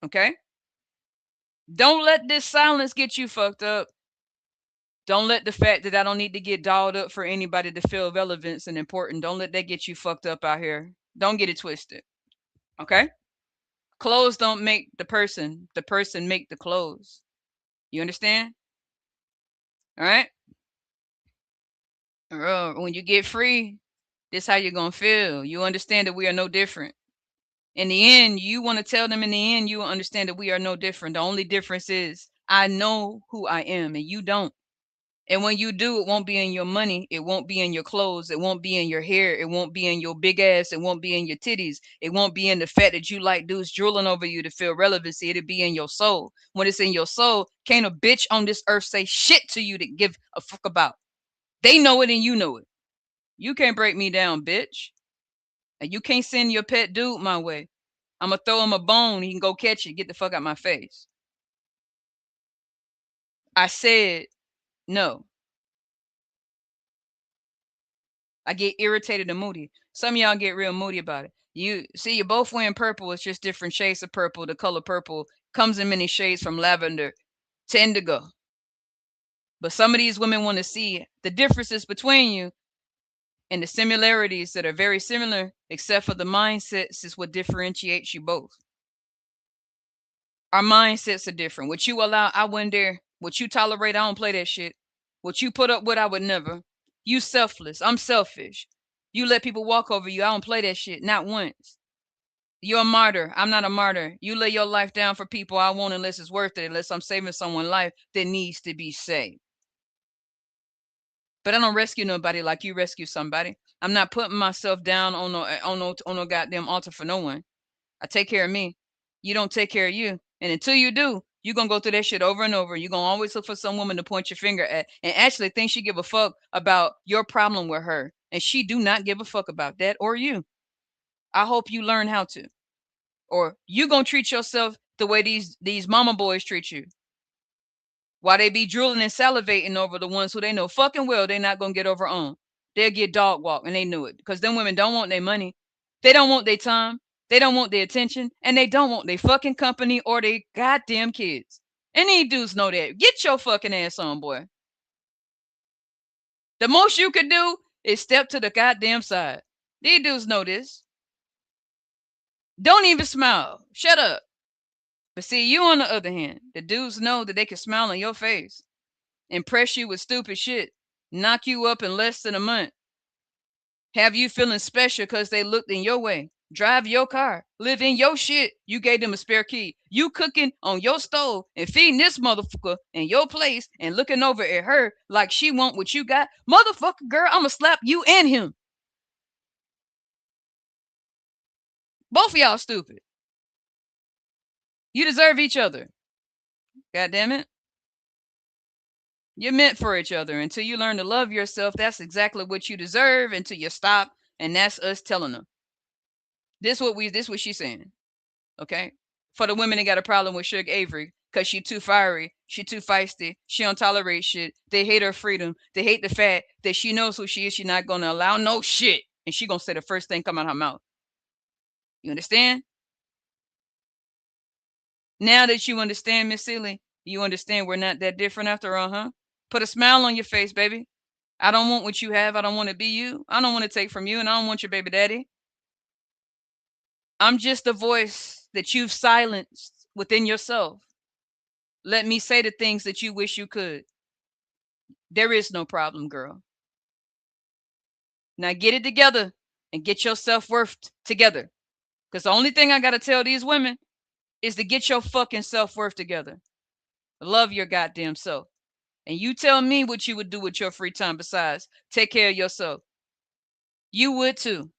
Okay? Don't let this silence get you fucked up. Don't let the fact that I don't need to get dolled up for anybody to feel relevance and important. Don't let that get you fucked up out here. Don't get it twisted. Okay? Clothes don't make the person make the clothes. You understand? All right? When you get free, this how you're gonna feel. You understand that we are no different. In the end, you want to tell them in the end, you will understand that we are no different. The only difference is I know who I am and you don't. And when you do, it won't be in your money. It won't be in your clothes. It won't be in your hair. It won't be in your big ass. It won't be in your titties. It won't be in the fact that you like dudes drooling over you to feel relevancy. It'll be in your soul. When it's in your soul, can't a bitch on this earth say shit to you to give a fuck about. They know it and you know it. You can't break me down, bitch. And you can't send your pet dude my way. I'm going to throw him a bone. He can go catch it. Get the fuck out my face. I said no. I get irritated and moody. Some of y'all get real moody about it. You see, you're both wearing purple. It's just different shades of purple. The color purple comes in many shades from lavender to indigo. But some of these women want to see the differences between you and the similarities that are very similar, except for the mindsets is what differentiates you both. Our mindsets are different. What you allow, I wouldn't dare. What you tolerate, I don't play that shit. What you put up with, I would never. You selfless. I'm selfish. You let people walk over you. I don't play that shit. Not once. You're a martyr. I'm not a martyr. You lay your life down for people. I won't unless it's worth it, unless I'm saving someone's life that needs to be saved. But I don't rescue nobody like you rescue somebody. I'm not putting myself down on no goddamn altar for no one. I take care of me. You don't take care of you. And until you do, you're gonna go through that shit over and over. You're gonna always look for some woman to point your finger at and actually think she give a fuck about your problem with her. And she do not give a fuck about that or you. I hope you learn how to. Or you gonna treat yourself the way these mama boys treat you. While they be drooling and salivating over the ones who they know fucking well they not gonna get over on. They'll get dog walked and they knew it. Because them women don't want their money. They don't want their time. They don't want their attention. And they don't want their fucking company or their goddamn kids. And these dudes know that. Get your fucking ass on, boy. The most you could do is step to the goddamn side. These dudes know this. Don't even smile. Shut up. But see, you on the other hand, the dudes know that they can smile on your face, impress you with stupid shit, knock you up in less than a month, have you feeling special because they looked in your way, drive your car, live in your shit. You gave them a spare key. You cooking on your stove and feeding this motherfucker in your place and looking over at her like she want what you got. Motherfucker, girl, I'ma slap you and him. Both of y'all stupid. You deserve each other. God damn it. You're meant for each other. Until you learn to love yourself, that's exactly what you deserve until you stop. And that's us telling them. This what she's saying. Okay? For the women that got a problem with Suge Avery, because she too fiery, she too feisty, she don't tolerate shit. They hate her freedom. They hate the fact that she knows who she is. She's not gonna allow no shit. And she gonna say the first thing come out her mouth. You understand? Now that you understand, Miss Sealy, you understand we're not that different after all, huh? Put a smile on your face, baby. I don't want what you have. I don't want to be you. I don't want to take from you, and I don't want your baby daddy. I'm just a voice that you've silenced within yourself. Let me say the things that you wish you could. There is no problem, girl. Now get it together and get your self-worth together. Because the only thing I got to tell these women is to get your fucking self-worth together. Love your goddamn self. And you tell me what you would do with your free time besides take care of yourself. You would too.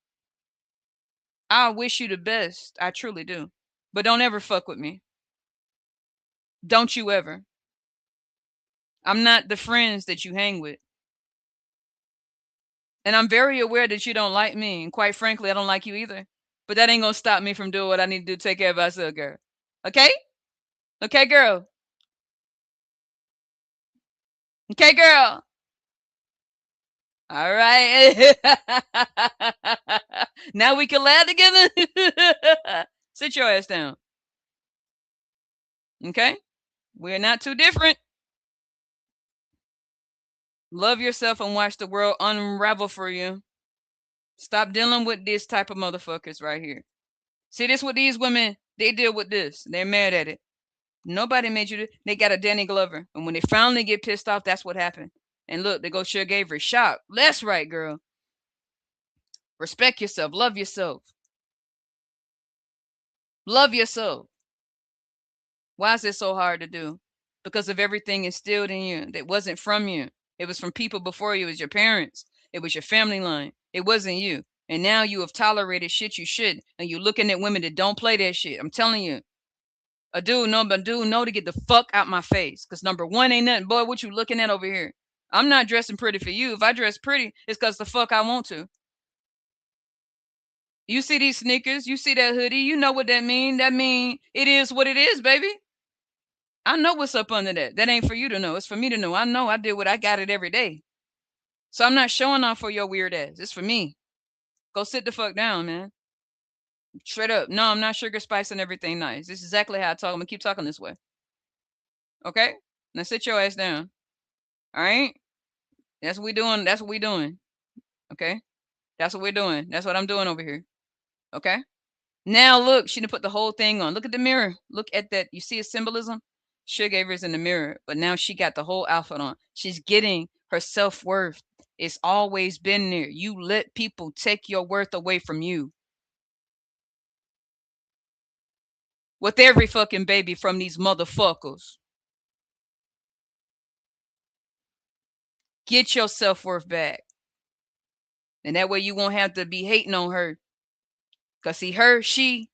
I wish you the best. I truly do. But don't ever fuck with me. Don't you ever. I'm not the friends that you hang with. And I'm very aware that you don't like me. And quite frankly, I don't like you either. But that ain't gonna stop me from doing what I need to do to take care of myself, girl. Okay? Okay, girl. Okay, girl. All right. Now we can laugh together. Sit your ass down. Okay? We're not too different. Love yourself and watch the world unravel for you. Stop dealing with this type of motherfuckers right here. See, this with these women, they deal with this. They're mad at it. Nobody made you. They got a Danny Glover. And when they finally get pissed off, that's what happened. And look, they go Sugar gave her shot. That's right, girl. Respect yourself. Love yourself. Love yourself. Why is it so hard to do? Because of everything instilled in you that wasn't from you. It was from people before you. It was your parents. It was your family line. It wasn't you. And now you have tolerated shit you should. And you're looking at women that don't play that shit. I'm telling you. A dude know to get the fuck out my face. Because number one ain't nothing. Boy, what you looking at over here? I'm not dressing pretty for you. If I dress pretty, it's because the fuck I want to. You see these sneakers, you see that hoodie, you know what that mean. That mean it is what it is, baby. I know what's up under that. That ain't for you to know. It's for me to know. I know I did what I got it every day. So I'm not showing off for your weird ass. It's for me. Go sit the fuck down, man. Straight up. No, I'm not sugar spice and everything nice. This is exactly how I talk. I'm gonna keep talking this way. Okay? Now sit your ass down. All right? That's what we doing. That's what we doing. Okay? That's what we're doing. That's what I'm doing over here. Okay? Now look, she done put the whole thing on. Look at the mirror. Look at that. You see a symbolism? Sugar gave hers in the mirror, but now she got the whole outfit on. She's getting her self-worth. It's always been there. You let people take your worth away from you. With every fucking baby from these motherfuckers. Get your self-worth back. And that way you won't have to be hating on her. Because see,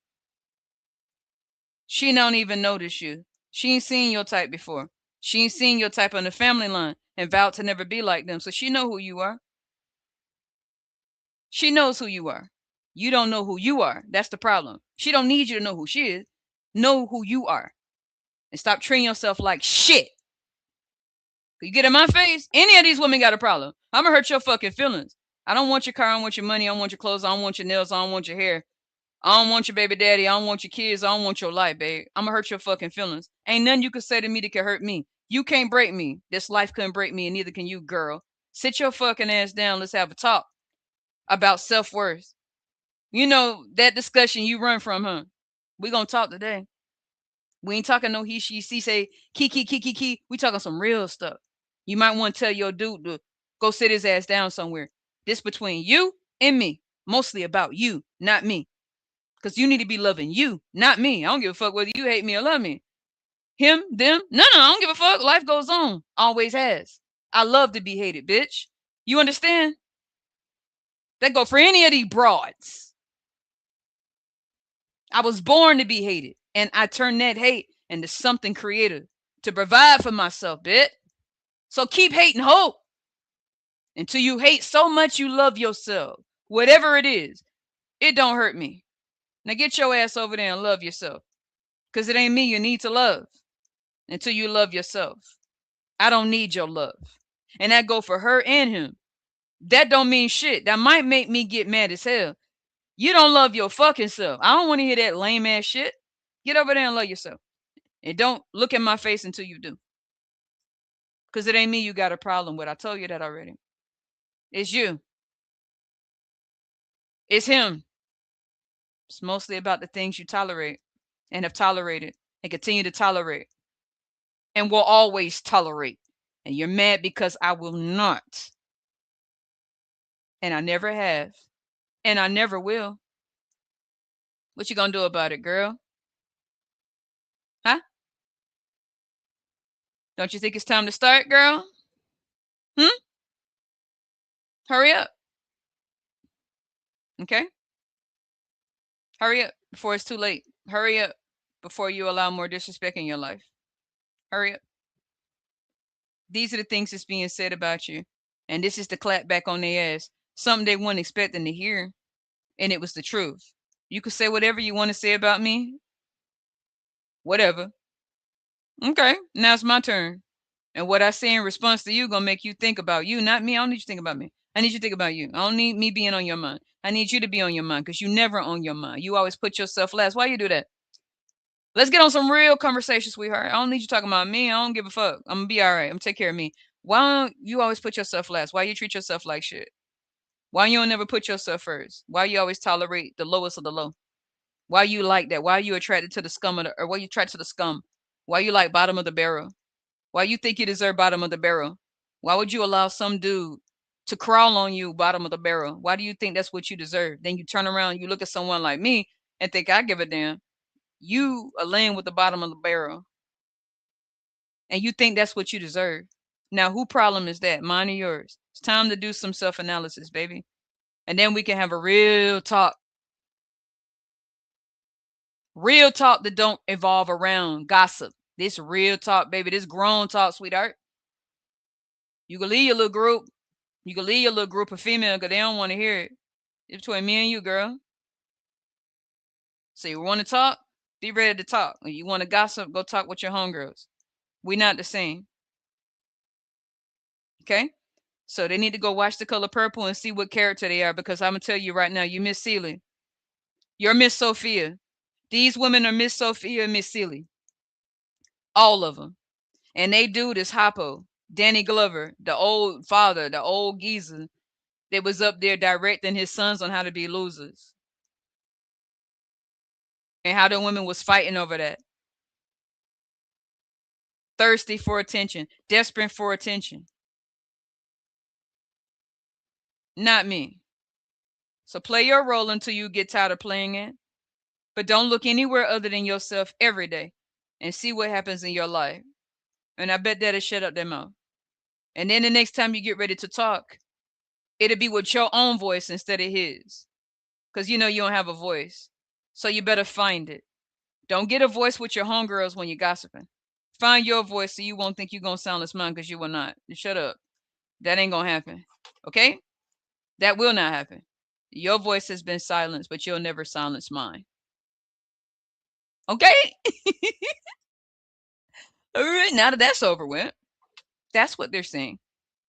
she don't even notice you. She ain't seen your type before. She ain't seen your type on the family line and vowed to never be like them. So she know who you are. She knows who you are. You don't know who you are. That's the problem. She don't need you to know who she is. Know who you are. And stop treating yourself like shit. You get in my face, any of these women got a problem. I'm gonna hurt your fucking feelings. I don't want your car. I don't want your money. I don't want your clothes. I don't want your nails. I don't want your hair. I don't want your baby daddy. I don't want your kids. I don't want your life, babe. I'm gonna hurt your fucking feelings. Ain't nothing you can say to me that can hurt me. You can't break me. This life couldn't break me, and neither can you, girl. Sit your fucking ass down. Let's have a talk about self-worth. You know that discussion you run from, huh? We gonna talk today. We ain't talking no he, she say, key. We talking some real stuff. You might want to tell your dude to go sit his ass down somewhere. This between you and me. Mostly about you, not me. Because you need to be loving you, not me. I don't give a fuck whether you hate me or love me. Him, them, no, I don't give a fuck. Life goes on. Always has. I love to be hated, bitch. You understand? That go for any of these broads. I was born to be hated. And I turned that hate into something creative to provide for myself, bitch. So keep hating hope until you hate so much you love yourself. Whatever it is, it don't hurt me. Now get your ass over there and love yourself. Because it ain't me you need to love until you love yourself. I don't need your love. And that go for her and him. That don't mean shit. That might make me get mad as hell. You don't love your fucking self. I don't want to hear that lame ass shit. Get over there and love yourself. And don't look in my face until you do. Because it ain't me you got a problem with. I told you that already. It's you. It's him. It's mostly about the things you tolerate and have tolerated and continue to tolerate and will always tolerate. And you're mad because I will not. And I never have. And I never will. What you gonna do about it, girl? Huh? Don't you think it's time to start, girl? Hmm? Hurry up. Okay? Hurry up before it's too late. Hurry up before you allow more disrespect in your life. Hurry up. These are the things that's being said about you. And this is the clap back on their ass. Something they weren't expecting to hear. And it was the truth. You could say whatever you want to say about me. Whatever. Okay. Now it's my turn. And what I say in response to you gonna make you think about you, not me. I don't need you to think about me. I need you to think about you. I don't need me being on your mind. I need you to be on your mind because you never on your mind. You always put yourself last. Why you do that? Let's get on some real conversation, sweetheart. I don't need you talking about me. I don't give a fuck. I'm gonna be all right. I'm gonna take care of me. Why don't you always put yourself last? Why you treat yourself like shit? Why you don't never put yourself first? Why you always tolerate the lowest of the low? Why you like that? Why you attracted to the scum of the, or why you attracted to the scum? Why you like bottom of the barrel? Why you think you deserve bottom of the barrel? Why would you allow some dude to crawl on you bottom of the barrel? Why do you think that's what you deserve? Then you turn around, you look at someone like me and think I give a damn. You are laying with the bottom of the barrel and you think that's what you deserve. Now, who problem is that? Mine or yours? It's time to do some self-analysis, baby. And then we can have a real talk. Real talk that don't evolve around gossip. This real talk, baby. This grown talk, sweetheart. You can leave your little group. You can leave your little group of female because they don't want to hear it. It's between me and you, girl. So you want to talk? Be ready to talk. When you want to gossip, go talk with your homegirls. We not the same. Okay? So they need to go watch The Color Purple and see what character they are, because I'm going to tell you right now, you Miss Seeley. You're Miss Sophia. These women are Miss Sophia and Miss Seeley. All of them. And they dude is Hoppo. Danny Glover, the old father, the old geezer that was up there directing his sons on how to be losers. And how the women was fighting over that. Thirsty for attention. Desperate for attention. Not me. So play your role until you get tired of playing it. But don't look anywhere other than yourself every day and see what happens in your life. And I bet that'll shut up their mouth. And then the next time you get ready to talk, it'll be with your own voice instead of his. Because you know you don't have a voice. So you better find it. Don't get a voice with your homegirls when you're gossiping. Find your voice so you won't think you're going to silence mine, because you will not. Shut up. That ain't going to happen. Okay? That will not happen. Your voice has been silenced, but you'll never silence mine. Okay? All right, now that that's over with, that's what they're saying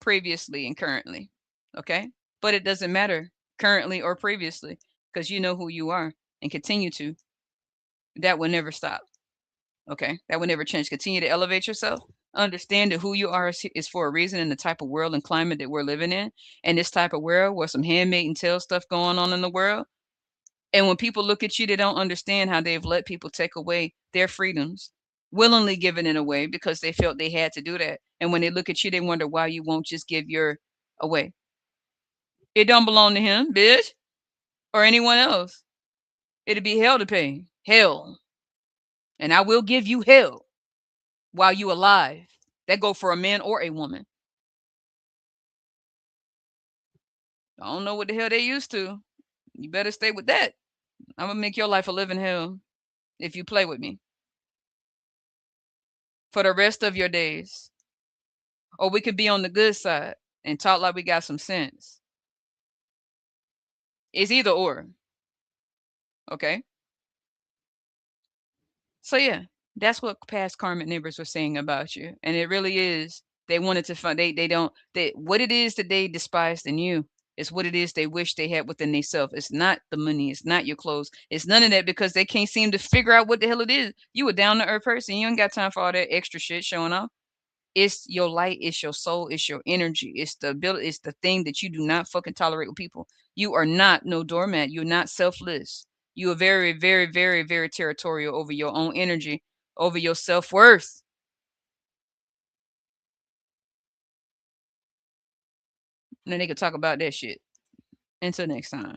previously and currently. Okay? But it doesn't matter currently or previously, because you know who you are and continue to. That will never stop. Okay? That will never change. Continue to elevate yourself. Understand that who you are is for a reason, in the type of world and climate that we're living in. And this type of world where some handmade and tell stuff going on in the world. And when people look at you, they don't understand how they've let people take away their freedoms, willingly giving it away because they felt they had to do that. And when they look at you, they wonder why you won't just give your away. It don't belong to him, bitch, or anyone else. It'll be hell to pay. Hell. And I will give you hell while you alive. That go for a man or a woman. I don't know what the hell they used to. You better stay with that. I'm going to make your life a living hell if you play with me for the rest of your days. Or we could be on the good side and talk like we got some sense. It's either or. Okay? So yeah, that's what past karmic neighbors were saying about you. And it really is. They wanted to find they don't they what it is that they despised in you is what it is they wish they had within themselves. It's not the money, it's not your clothes, it's none of that, because they can't seem to figure out what the hell it is. You a down to earth person. You ain't got time for all that extra shit showing off. It's your light, it's your soul, it's your energy, it's the ability, it's the thing that you do not fucking tolerate with people. You are not no doormat. You're not selfless. You are very, very, very, very territorial over your own energy, over your self-worth. And then they could talk about that shit. Until next time.